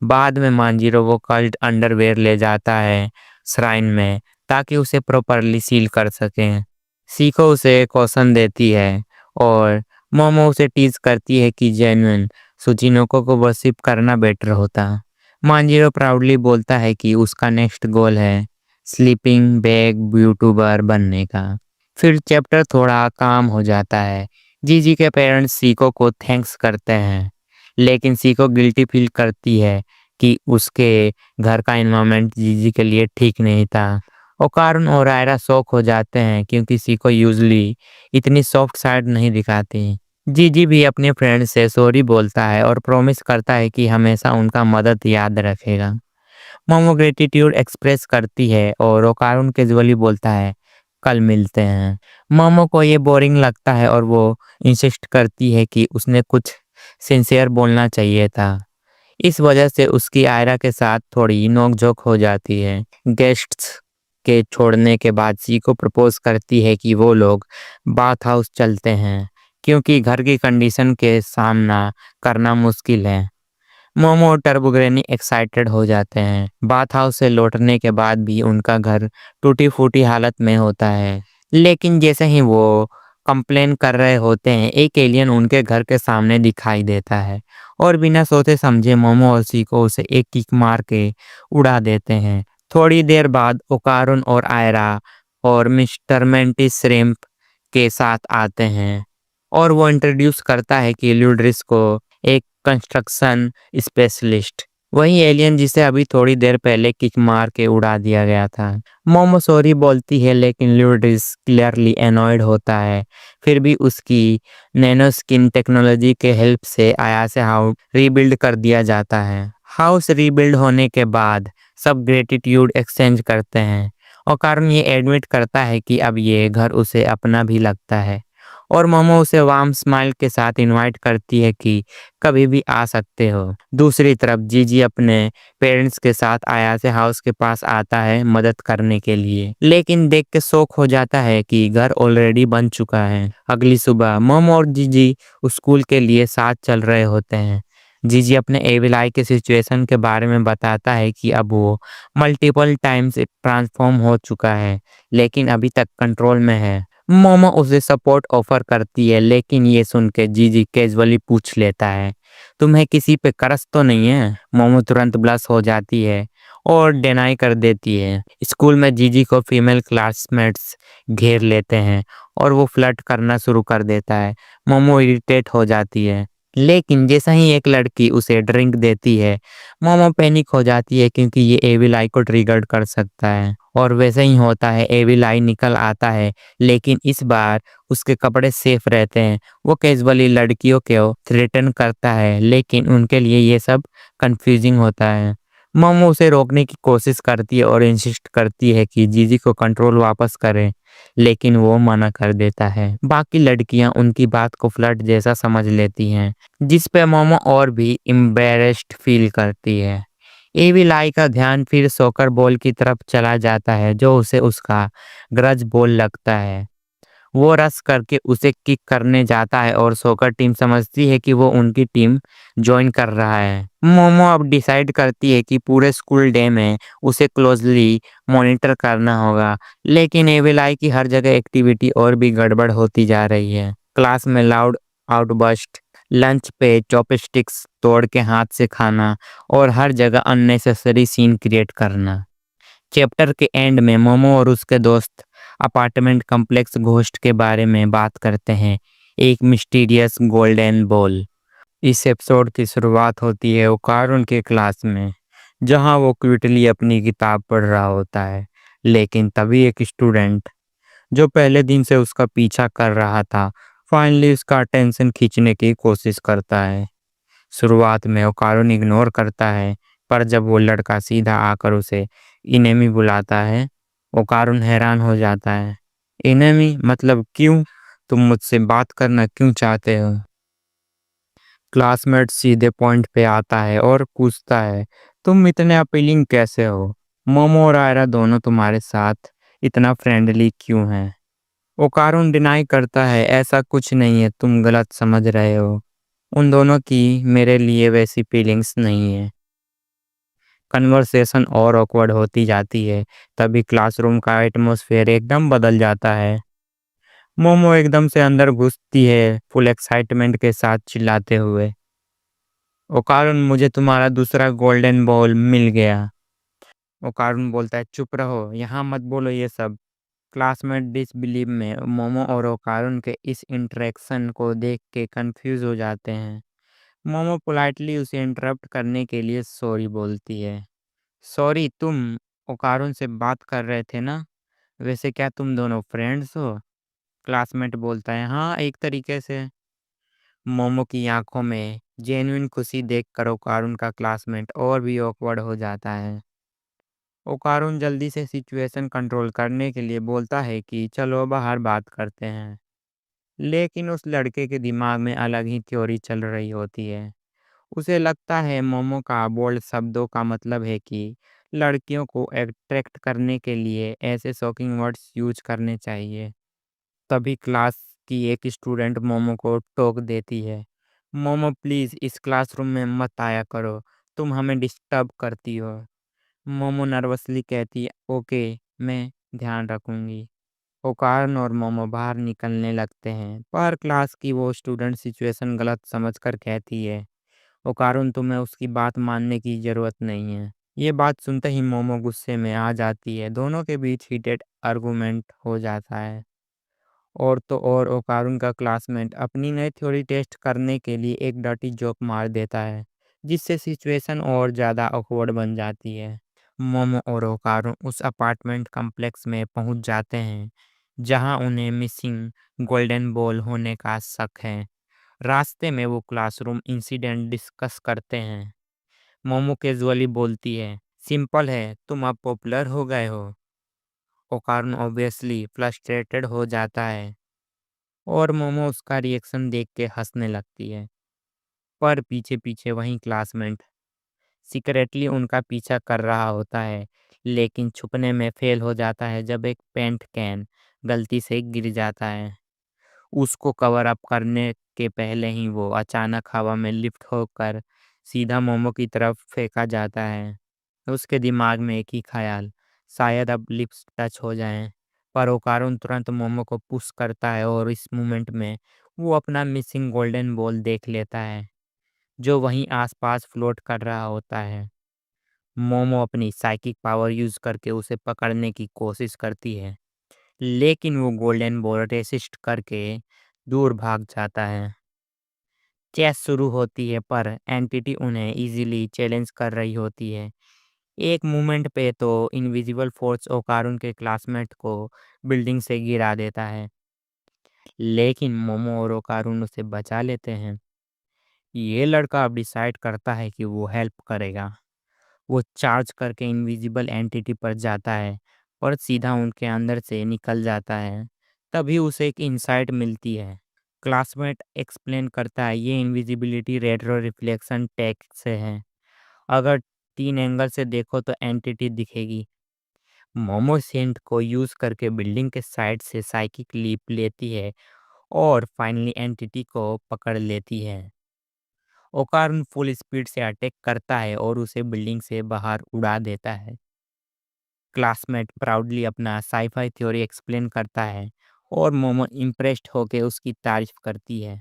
A: बाद में मांजिरो वो कल्ट अंडरवेयर ले जाता है श्राइन में ताकि उसे प्रॉपरली सील कर सकें। सीको उसे कॉशन देती है और मोमो उसे टीज करती है कि जेन्युइन सुचिनोको को वर्शिप करना बेटर होता। मांजिरो प्राउडली बोलता है कि उसका नेक्स्ट गोल है स्लीपिंग बैग यूट्यूबर बनने का। फिर चैप्टर थोड़ा काम हो जाता है। जीजी के पेरेंट्स सीको को थैंक्स करते हैं, लेकिन सीको गिल्टी फील करती है कि उसके घर का एनवायरनमेंट जीजी के लिए ठीक नहीं था। ओकारुन और आयरा शॉक हो जाते हैं क्योंकि सीको यूजुअली इतनी सॉफ्ट साइड नहीं दिखाती। जीजी भी अपने फ्रेंड से सॉरी बोलता है और प्रॉमिस करता है कि हमेशा उनका मदद याद रखेगा। मोमो ग्रेटिट्यूड एक्सप्रेस करती है और ओकारुन कैजुअली बोलता है कल मिलते हैं। मोमो को ये बोरिंग लगता है और वो इंसिस्ट करती है कि उसने कुछ सिंसियर बोलना चाहिए था। इस वजह से उसकी आयरा के साथ थोड़ी नोकझोंक हो जाती है। गेस्ट्स के छोड़ने के बाद सीको प्रपोज करती है कि वो लोग बाथ हाउस चलते हैं क्योंकि घर की कंडीशन के सामना करना मुश्किल है। मोमो और टर्बोग्रेनी एक्साइटेड हो जाते हैं। बाथ हाउस से लौटने के बाद भी उनका घर टूटी फूटी हालत में होता है, लेकिन जैसे ही वो कंप्लेन कर रहे होते हैं एक एलियन उनके घर के सामने दिखाई देता है और बिना सोचे समझे मोमो और सीको उसे एक किक मार के उड़ा देते हैं। थोड़ी देर बाद ओकारुन और आयरा और मिस्टर मेंटिस श्रिम्प के साथ आते हैं और वो इंट्रोड्यूस करता है कि ल्यूड्रिस को एक कंस्ट्रक्शन स्पेशलिस्ट, वही एलियन जिसे अभी थोड़ी देर पहले किक मार के उड़ा दिया गया था। मोमो सॉरी बोलती है, लेकिन ल्यूड्रिस क्लियरली एनॉयड होता है। फिर भी उसकी नैनो स्किन टेक्नोलॉजी के हेल्प से आयासे हाउस रीबिल्ड कर दिया जाता है। हाउस रीबिल्ड होने के बाद सब ग्रेटिट्यूड एक्सचेंज करते हैं और कारण ये एडमिट करता है कि अब ये घर उसे अपना भी लगता है और मोमो उसे वार्म स्माइल के साथ इनवाइट करती है कि कभी भी आ सकते हो। दूसरी तरफ जीजी अपने पेरेंट्स के साथ आयासे हाउस के पास आता है मदद करने के लिए, लेकिन देख के शौक हो जाता है कि घर ऑलरेडी बन चुका है। अगली सुबह मोमो और जीजी स्कूल के लिए साथ चल रहे होते हैं। जीजी अपने एविलाई के सिचुएशन के बारे में बताता है कि अब वो मल्टीपल टाइम्स ट्रांसफॉर्म हो चुका है, लेकिन अभी तक कंट्रोल में है। मोमो उसे सपोर्ट ऑफर करती है, लेकिन ये सुन के जीजी कैजुअली पूछ लेता है तुम्हें किसी पे क्रश तो नहीं है। मोमो तुरंत ब्लश हो जाती है और डिनाई कर देती है। स्कूल में जीजी को फीमेल क्लासमेट्स घेर लेते हैं और वो फ्लर्ट करना शुरू कर देता है। मोमो इरिटेट हो जाती है, लेकिन जैसा ही एक लड़की उसे ड्रिंक देती है मोमो पैनिक हो जाती है क्योंकि ये एविल आई को ट्रिगर कर सकता है। और वैसे ही होता है, एविल आई निकल आता है, लेकिन इस बार उसके कपड़े सेफ रहते हैं। वो कैजुअली लड़कियों को थ्रेटन करता है, लेकिन उनके लिए ये सब कंफ्यूजिंग होता है। मोमो उसे रोकने की कोशिश करती है और इंसिस्ट करती है कि जीजी को कंट्रोल वापस करे, लेकिन वो मना कर देता है। बाकी लड़कियां उनकी बात को फ्लर्ट जैसा समझ लेती हैं, जिस पे मोमो और भी एम्बैरेस्ड फील करती है। एविल आई का ध्यान फिर सॉकर बॉल की तरफ चला जाता है जो उसे उसका ग्रज बॉल लगता है। वो रश करके उसे किक करने जाता है और सॉकर टीम समझती है कि वो उनकी टीम ज्वाइन कर रहा है। मोमो अब डिसाइड करती है कि पूरे स्कूल डे में उसे क्लोजली मॉनिटर करना होगा, लेकिन एविलाई की हर जगह एक्टिविटी और भी गड़बड़ होती जा रही है। क्लास में लाउड आउटबर्स्ट, लंच पे चॉपस्टिक्स तोड़ के हाथ से खाना और हर जगह अननेसेसरी सीन क्रिएट करना। चैप्टर के एंड में मोमो और उसके दोस्त अपार्टमेंट कॉम्प्लेक्स घोस्ट के बारे में बात करते हैं, एक मिस्टीरियस गोल्डन बॉल। इस एपिसोड की शुरुआत होती है ओकारुन के क्लास में, जहां वो क्विटली अपनी किताब पढ़ रहा होता है। लेकिन तभी एक स्टूडेंट जो पहले दिन से उसका पीछा कर रहा था, फाइनली उसका अटेंशन खींचने की कोशिश करता है। शुरुआत में ओकारुन इग्नोर करता है, पर जब वो लड़का सीधा आकर उसे इनेमी बुलाता है, ओकारुन हैरान हो जाता है। इनेमी मतलब क्यों? तुम मुझसे बात करना क्यों चाहते हो? क्लासमेट सीधे पॉइंट पे आता है और पूछता है, तुम इतने अपीलिंग कैसे हो? मोमो और आयरा दोनों तुम्हारे साथ इतना फ्रेंडली क्यों हैं? ओकारुन डिनाई करता है, ऐसा कुछ नहीं है, तुम गलत समझ रहे हो। उन दोनों की मेरे लिए वैसी फीलिंग्स नहीं है। कन्वर्सेशन और ऑकवर्ड होती जाती है। तभी क्लासरूम का एटमॉस्फेयर एकदम बदल जाता है। मोमो एकदम से अंदर घुसती है, फुल एक्साइटमेंट के साथ चिल्लाते हुए, ओकारुन मुझे तुम्हारा दूसरा गोल्डन बॉल मिल गया। ओकारुन बोलता है, चुप रहो, यहाँ मत बोलो ये सब। क्लासमेट डिसबिलीव में मोमो और ओकारुन के इस इंटरेक्शन को देख के कंफ्यूज हो जाते हैं। मोमो पोलाइटली उसे इंटरप्ट करने के लिए सॉरी बोलती है। सॉरी तुम ओकारुन से बात कर रहे थे ना? वैसे क्या तुम दोनों फ्रेंड्स हो? क्लासमेट बोलता है, हाँ एक तरीके से। मोमो की आंखों में जेन्युइन खुशी देखकर ओकारुन का क्लासमेट और भी ऑकवर्ड हो जाता है। ओकारुन जल्दी से सिचुएशन कंट्रोल करने के लिए बोलता है कि चलो बाहर बात करते हैं। लेकिन उस लड़के के दिमाग में अलग ही थ्योरी चल रही होती है। उसे लगता है मोमो का बोल्ड शब्दों का मतलब है कि लड़कियों को अट्रैक्ट करने के लिए ऐसे शॉकिंग वर्ड्स यूज करने चाहिए। तभी क्लास की एक स्टूडेंट मोमो को टोक देती है, मोमो प्लीज इस क्लासरूम में मत आया करो, तुम हमें डिस्टर्ब करती हो। मोमो नर्वसली कहती है, ओके मैं ध्यान रखूंगी। ओकार्न और मोमो बाहर निकलने लगते हैं, पर क्लास की वो स्टूडेंट सिचुएशन गलत समझकर कहती है, ओकारुन तुम्हें उसकी बात मानने की जरूरत नहीं है। ये बात सुनते ही मोमो गुस्से में आ जाती है। दोनों के बीच हीटेड आर्गुमेंट हो जाता है। और तो और ओकारुन का क्लासमेट अपनी नई थ्योरी टेस्ट करने के लिए एक डर्टी जोक मार देता है, जिससे सिचुएशन और ज़्यादा awkward बन जाती है। मोमो और ओकारुन उस अपार्टमेंट कॉम्प्लेक्स में पहुंच जाते हैं, जहां उन्हें मिसिंग गोल्डन बॉल होने का शक है। रास्ते में वो क्लासरूम इंसिडेंट डिस्कस करते हैं। मोमो कैजुअली बोलती है, सिंपल है, तुम अब पॉपुलर हो गए हो। ओकारुन ऑब्वियसली फ्रस्ट्रेटेड हो जाता है और मोमो उसका रिएक्शन देख के हंसने लगती है। पर पीछे पीछे वही क्लासमेट सीक्रेटली उनका पीछा कर रहा होता है, लेकिन छुपने में फेल हो जाता है जब एक पेंट कैन गलती से गिर जाता है। उसको कवर अप करने के पहले ही वो अचानक हवा में लिफ्ट होकर सीधा मोमो की तरफ फेंका जाता है। उसके दिमाग में एक ही ख्याल, शायद अब लिप्स टच हो जाएं। पर ओकारुन तुरंत मोमो को पुश करता है और इस मोमेंट में वो अपना मिसिंग गोल्डन बॉल देख लेता है, जो वहीं आसपास फ्लोट कर रहा होता है। मोमो अपनी साइकिक पावर यूज करके उसे पकड़ने की कोशिश करती है, लेकिन वो गोल्डन बॉल रेसिस्ट करके दूर भाग जाता है। चेस शुरू होती है, पर एंटिटी उन्हें इजीली चैलेंज कर रही होती है। एक मोमेंट पे तो इनविजिबल फोर्स ओकारुन के क्लासमेट को बिल्डिंग से गिरा देता है, लेकिन मोमो और ओकारुन उसे बचा लेते हैं। ये लड़का अब डिसाइड करता है कि वो हेल्प करेगा। वो चार्ज करके इनविजिबल एंटिटी पर जाता है और सीधा उनके अंदर से निकल जाता है। तभी उसे एक इंसाइट मिलती है। क्लासमेट एक्सप्लेन करता है, ये इनविजिबिलिटी रेट्रो रिफ्लेक्शन टेक से है। अगर 3 एंगल से देखो तो एंटिटी दिखेगी। मोमो सेंट को यूज करके बिल्डिंग के साइड से साइकिक लीप लेती है और फाइनली एंटिटी को पकड़ लेती है। ओकार्न फुल स्पीड से अटैक करता है और उसे बिल्डिंग से बाहर उड़ा देता है। क्लासमेट प्राउडली अपना साईफाई थ्योरी एक्सप्लेन करता है और मोमो इम्प्रेस्ड होकर उसकी तारीफ करती है।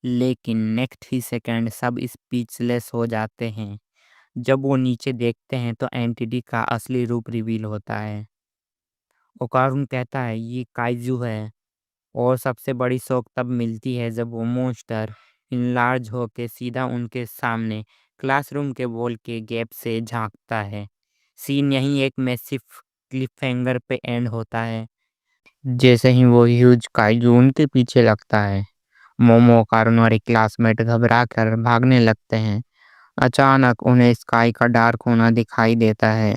A: लेकिन नेक्स्ट ही सेकंड सब स्पीचलेस हो जाते हैं। जब वो नीचे देखते हैं तो एंटिटी का असली रूप रिवील होता है। ओकारुन कहता है, ये काइजू है। और सबसे बड़ी शौक तब मिलती है जब वो मॉन्स्टर इनलार्ज होके सीधा उनके सामने क्लासरूम के वॉल के गैप से झांकता है। सीन यहीं एक मैसिव क्लिफहैंगर पे एंड होता है। जैसे ही वो ह्यूज काइजू उनके पीछे लगता है, मोमो, कारुन और एक क्लासमेट घबरा कर भागने लगते हैं। अचानक उन्हें स्काई का डार्क होना दिखाई देता है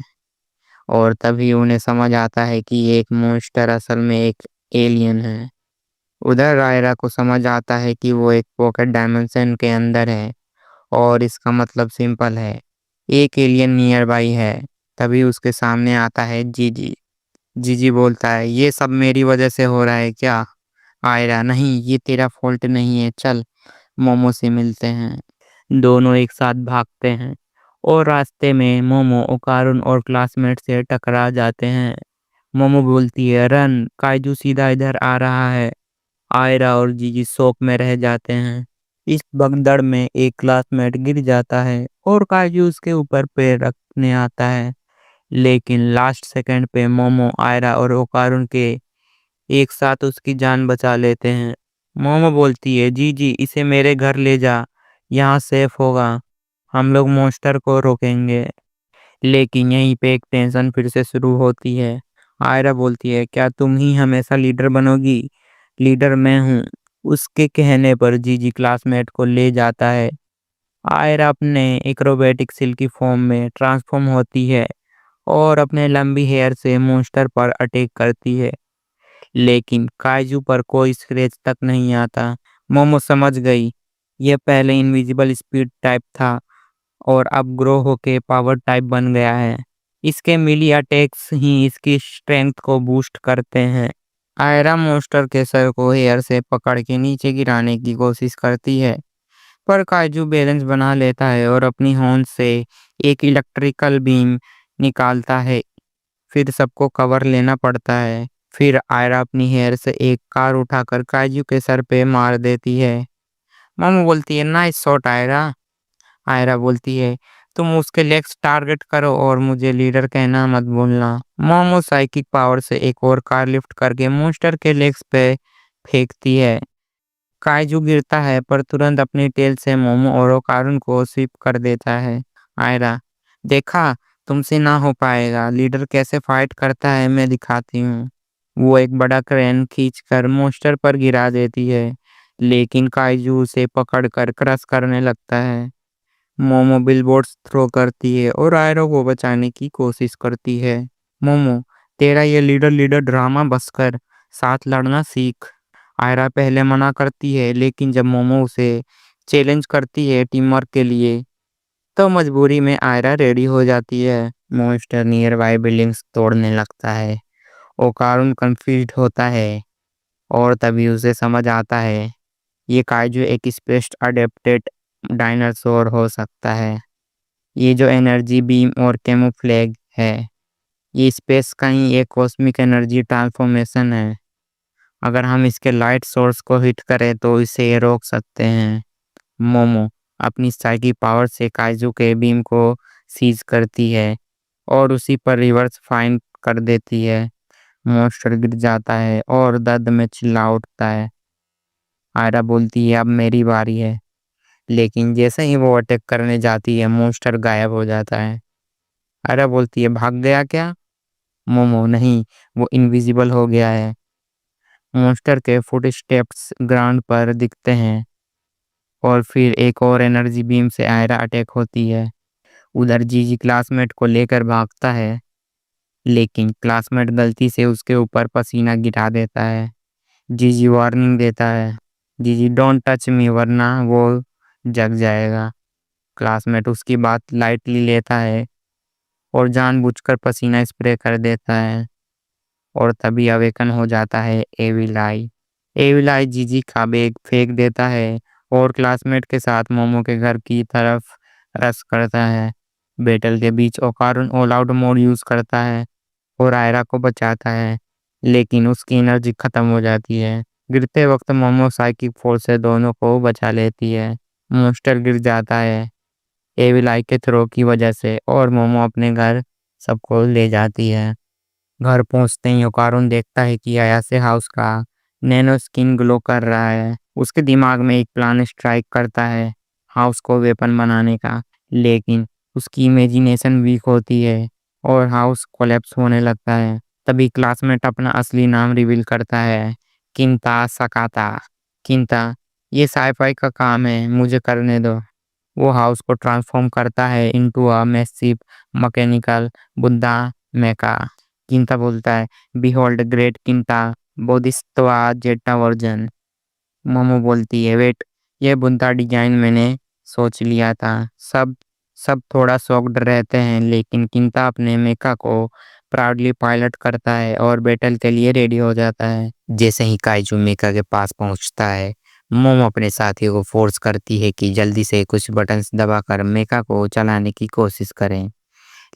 A: और तभी उन्हें समझ आता है कि ये एक मॉन्स्टर असल में एक एलियन है। उधर रायरा को समझ आता है कि वो एक पॉकेट डायमेंशन के अंदर है और इसका मतलब सिंपल है, एक एलियन नियर बाई है। तभी उसके सामने आता है जीजी। जीजी बोलता है, ये सब मेरी वजह से हो रहा है क्या? आयरा, नहीं, ये तेरा फॉल्ट नहीं है, चल मोमो से मिलते हैं। दोनों एक साथ भागते हैं और रास्ते में मोमो, ओकारुन और क्लासमेट से टकरा जाते हैं। मोमो बोलती है, रन, काइजू सीधा इधर आ रहा है। आयरा और जीजी शॉक में रह जाते हैं। इस भगदड़ में एक क्लासमेट गिर जाता है और काइजू उसके ऊपर पैर रखने आता है, लेकिन लास्ट सेकंड पे मोमो, आयरा और ओकारुन के एक साथ उसकी जान बचा लेते हैं। मोमो बोलती है, जीजी इसे मेरे घर ले जा, यहाँ सेफ होगा, हम लोग मॉन्स्टर को रोकेंगे। लेकिन यहीं पे एक टेंशन फिर से शुरू होती है। आयरा बोलती है, क्या तुम ही हमेशा लीडर बनोगी? लीडर मैं हूँ। उसके कहने पर जीजी क्लासमेट को ले जाता है। आयरा अपने एक्रोबेटिक सिल्की फॉर्म में ट्रांसफॉर्म होती है और अपने लंबी हेयर से मॉन्स्टर पर अटैक करती है, लेकिन काइजू पर कोई स्क्रैच तक नहीं आता। मोमो समझ गई, यह पहले इनविजिबल स्पीड टाइप था और अब ग्रो होके पावर टाइप बन गया है। इसके मिली अटैक्स ही इसकी स्ट्रेंथ को बूस्ट करते हैं। आयरा मॉन्स्टर के सर को हेयर से पकड़ के नीचे गिराने की कोशिश करती है, पर काइजू बैलेंस बना लेता है और अपनी हॉर्न से एक इलेक्ट्रिकल बीम निकालता है। फिर सबको कवर लेना पड़ता है। फिर आयरा अपनी हेयर से एक कार उठाकर काइजू के सर पे मार देती है। मम बोलती है, नाइस शॉट आयरा। आयरा बोलती है, तुम उसके लेग्स टारगेट करो और मुझे लीडर कहना मत भूलना। मोमो साइकिक पावर से एक और कार लिफ्ट करके मॉन्स्टर के लेग्स पे फेंकती है। काइजू गिरता है पर तुरंत अपनी टेल से मोमो और ओकारुन को स्वीप कर देता है। आयरा, देखा, तुमसे ना हो पाएगा, लीडर कैसे फाइट करता है मैं दिखाती हूँ। वो एक बड़ा क्रेन खींचकर मॉन्स्टर पर गिरा देती है, लेकिन काइजू उसे पकड़कर क्रश करने लगता है। मोमो बिलबोर्ड्स थ्रो करती है और आयरा को बचाने की कोशिश करती है। मोमो, तेरा ये लीडर लीडर ड्रामा बस कर, साथ लड़ना सीख। आयरा पहले मना करती है, लेकिन जब मोमो उसे चैलेंज करती है टीम वर्क के लिए, तो मजबूरी में आयरा रेडी हो जाती है। मॉन्स्टर नियर बाय बिल्डिंग्स तोड़ने लगता है। ओकारुन कंफ्यूज्ड होता है और तभी उसे समझ आता है, ये काइजू एक स्पेस अडेप्टेड डायनासोर हो सकता है। ये जो एनर्जी बीम और कैमोफ्लेज है, ये स्पेस का ही एक कॉस्मिक एनर्जी ट्रांसफॉर्मेशन है। अगर हम इसके लाइट सोर्स को हिट करें तो इसे ये रोक सकते हैं। मोमो अपनी साइकी पावर से काइजू के बीम को सीज करती है और उसी पर रिवर्स फाइन कर देती है। मॉन्स्टर गिर जाता है और दर्द में चिल्ला उठता है। आयरा बोलती है, अब मेरी बारी है, लेकिन जैसे ही वो अटैक करने जाती है मॉन्स्टर गायब हो जाता है। आयरा बोलती है, भाग गया क्या? मोमो, नहीं, वो इनविजिबल हो गया है। मॉन्स्टर के फुटस्टेप्स ग्राउंड पर दिखते हैं और फिर एक और एनर्जी बीम से आयरा अटैक होती है। उधर जीजी क्लासमेट को लेकर भागता है, लेकिन क्लासमेट गलती से उसके ऊपर पसीना गिरा देता है। जीजी वार्निंग देता है, जीजी डोंट टच मी वरना वो जग जाएगा। क्लासमेट उसकी बात लाइटली लेता है और जानबूझकर पसीना स्प्रे कर देता है और तभी अवेकन हो जाता है एविल आई। एविल आई जीजी का बैग फेंक देता है और क्लासमेट के साथ मोमो के घर की तरफ रश करता है। बैटल के बीच ओकारुन ऑल आउट मोड यूज करता है और आयरा को बचाता है, लेकिन उसकी एनर्जी खत्म हो जाती है। गिरते वक्त मोमो साइकिक फोर्स से दोनों को बचा लेती है। मॉन्स्टर गिर जाता है एविल आई के थ्रो की वजह से और मोमो अपने घर सबको ले जाती है। घर पहुंचते ही ओकारुन देखता है कि अयासे हाउस का नैनो स्किन ग्लो कर रहा है। उसके दिमाग में एक प्लान स्ट्राइक करता है हाउस को वेपन बनाने का, लेकिन उसकी इमेजिनेशन वीक होती है और हाउस कोलैप्स होने लगता है। तभी क्लासमेट अपना असली नाम रिवील करता है, किंता सकाता। किंता, ये साईफाई का काम है, मुझे करने दो। वो हाउस को ट्रांसफॉर्म करता है into a massive mechanical Buddha mecha. Kinta बोलता है, behold great Kinta Bodhisattva zeta version. Momo बोलती है, वेट, ये बुद्धा डिजाइन मैंने सोच लिया था। सब सब थोड़ा शॉक्ड रहते हैं, लेकिन किंता अपने मेका को प्राउडली पायलट करता है और बैटल के लिए रेडी हो जाता है। जैसे ही काइजू मेका के पास पहुंचता है, मोमो अपने साथियों को फोर्स करती है कि जल्दी से कुछ बटन्स दबाकर मेका को चलाने की कोशिश करें,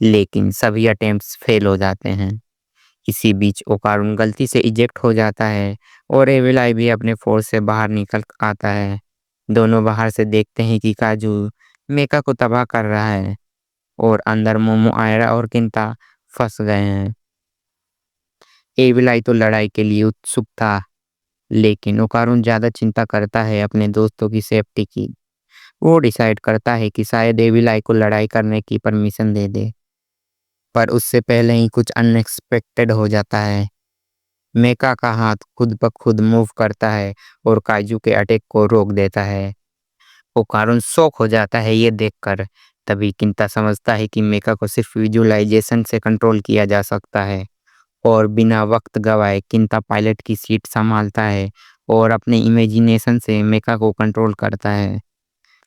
A: लेकिन सभी अटेम्प्ट्स फेल हो जाते हैं। इसी बीच ओकारुन गलती से इजेक्ट हो जाता है और एविल आई भी अपने फोर्स से बाहर निकल आता है। दोनों बाहर से देखते हैं कि काजू मेका को तबाह कर रहा है और अंदर मोमो, आयरा और किंता फंस गए हैं। एविल आई तो लड़ाई के लिए उत्सुक था, लेकिन ओकारुन ज्यादा चिंता करता है अपने दोस्तों की सेफ्टी की। वो डिसाइड करता है कि शायद एविल आई को लड़ाई करने की परमिशन दे दे, पर उससे पहले ही कुछ अनएक्सपेक्टेड हो जाता है। मेका का हाथ खुद ब खुद मूव करता है और काइजू के अटैक को रोक देता है। ओकारुन शॉक हो जाता है ये देखकर। तभी किंता समझता है कि मेका को सिर्फ विजुअलाइजेशन से कंट्रोल किया जा सकता है, और बिना वक्त गवाए किंता पायलट की सीट संभालता है और अपने इमेजिनेशन से मेका को कंट्रोल करता है।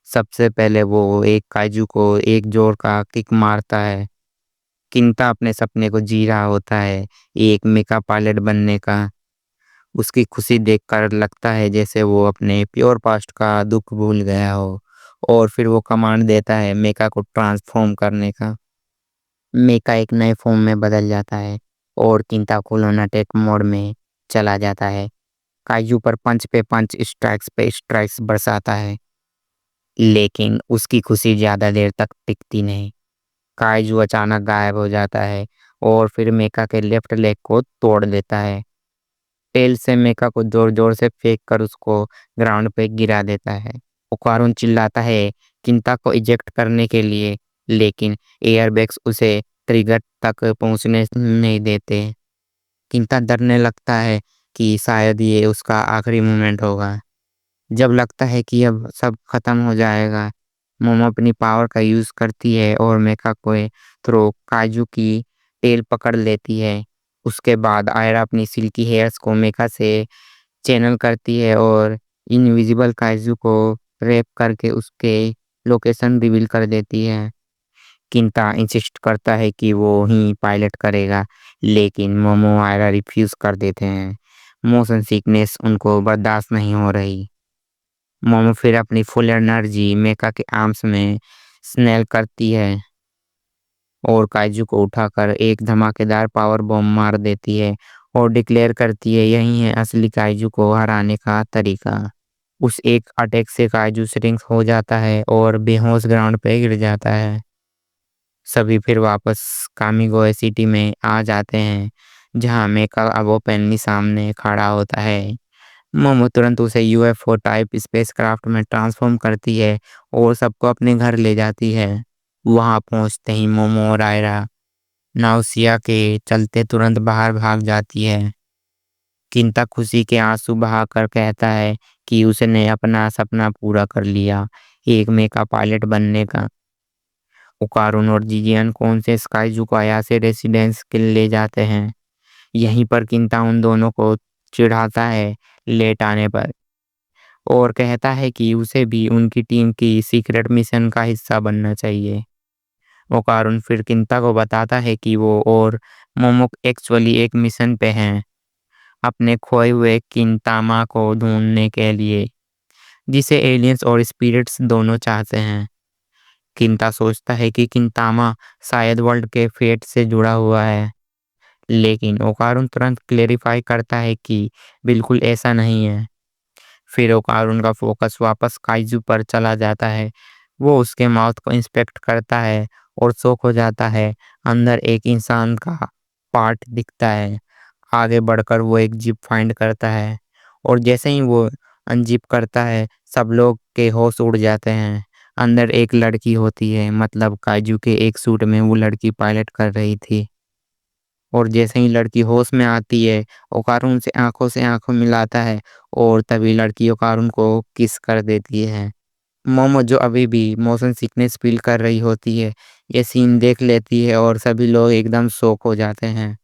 A: सबसे पहले वो एक काइजू को एक जोर का किक मारता है। किंता अपने सपने को जी रहा होता है, एक मेका पायलट बनने का। उसकी खुशी देखकर लगता है जैसे वो अपने प्योर पास्ट का दुख भूल गया हो, और फिर वो कमांड देता है मेका को ट्रांसफॉर्म करने का। मेका एक नए फॉर्म में बदल जाता है और किंता फुल ऑन अटैक मोड में चला जाता है। काइजू पर पंच पे पंच, स्ट्राइक्स पे स्ट्राइक्स बरसाता है, लेकिन उसकी खुशी ज्यादा देर तक टिकती नहीं। काइजू अचानक गायब हो जाता है और फिर मेका के लेफ्ट लेग को तोड़ देता है। टेल से मेका को जोर जोर से फेंक कर उसको ग्राउंड पे गिरा देता है। ओकारुन चिल्लाता है किंता को इजेक्ट करने के लिए, लेकिन एयरबैग्स उसे ट्रिगर तक पहुंचने नहीं देते। किंता डरने लगता है कि शायद ये उसका आखिरी मोमेंट होगा। जब लगता है कि अब सब खत्म हो जाएगा, मोमो अपनी पावर का यूज करती है और मेका को थ्रो काजू की टेल पकड़ लेती है। उसके बाद आयरा अपनी सिल्की हेयर्स को मेका से चैनल करती है और इनविजिबल काजू को रैप करके उसके लोकेशन रिवील कर देती है। किंता इंसिस्ट करता है कि वो ही पायलट करेगा, लेकिन मोमो आयरा रिफ्यूज कर देते हैं। मोशन सिकनेस उनको बर्दाश्त नहीं हो रही। मोमो फिर अपनी फुल एनर्जी मेका के आर्म्स में स्नेल करती है और काइजू को उठाकर एक धमाकेदार पावर बॉम्ब मार देती है और डिक्लेयर करती है यही है असली काइजू को हराने का तरीका। उस एक अटैक से काइजू श्रिंक हो जाता है और बेहोश ग्राउंड पे गिर जाता है। सभी फिर वापस कामिगोए सिटी में आ जाते हैं, जहां मेका अब ओपनली सामने खड़ा होता है। मोमो तुरंत उसे यूएफओ टाइप स्पेसक्राफ्ट में ट्रांसफॉर्म करती है और सबको अपने घर ले जाती है। वहां पहुंचते ही मोमो और आयरा नाउसिया के चलते तुरंत बाहर भाग जाती है। किंता खुशी के आंसू बहाकर कहता है कि उसने अपना सपना पूरा कर लिया, एक मेका पायलट बनने का। ओकारुन और जिजियन कौन से स्काईजू को आयासे रेसिडेंस के ले जाते हैं। यहीं पर किंता उन दोनों को चिढ़ाता है लेट आने पर, और कहता है कि उसे भी उनकी टीम की सीक्रेट मिशन का हिस्सा बनना चाहिए। ओकारुन फिर किंता को बताता है कि वो और मोमो एक्चुअली एक मिशन पे हैं, अपने खोए हुए किंतामा को ढूंढने के लिए, जिसे एलियंस और स्पिरिट्स दोनों चाहते हैं। किंता सोचता है कि किंतामा शायद वर्ल्ड के फेट से जुड़ा हुआ है, लेकिन ओकारुन तुरंत क्लेरिफाई करता है कि बिल्कुल ऐसा नहीं है। फिर ओकारुन का फोकस वापस काइजू पर चला जाता है। वो उसके माउथ को इंस्पेक्ट करता है और शॉक हो जाता है। अंदर एक इंसान का पार्ट दिखता है। आगे बढ़कर वो एक जिप फाइंड करता है, और जैसे ही वो अनजिप करता है, सब लोग के होश उड़ जाते हैं। अंदर एक लड़की होती है, मतलब काजू के एक सूट में वो लड़की पायलट कर रही थी। और जैसे ही लड़की होश में आती है, ओकारून से आंखों मिलाता है और तभी लड़की ओकारून को किस कर देती है। मोमो जो अभी भी मोशन सिकनेस फील कर रही होती है, ये सीन देख लेती है और सभी लोग एकदम शॉक हो जाते हैं।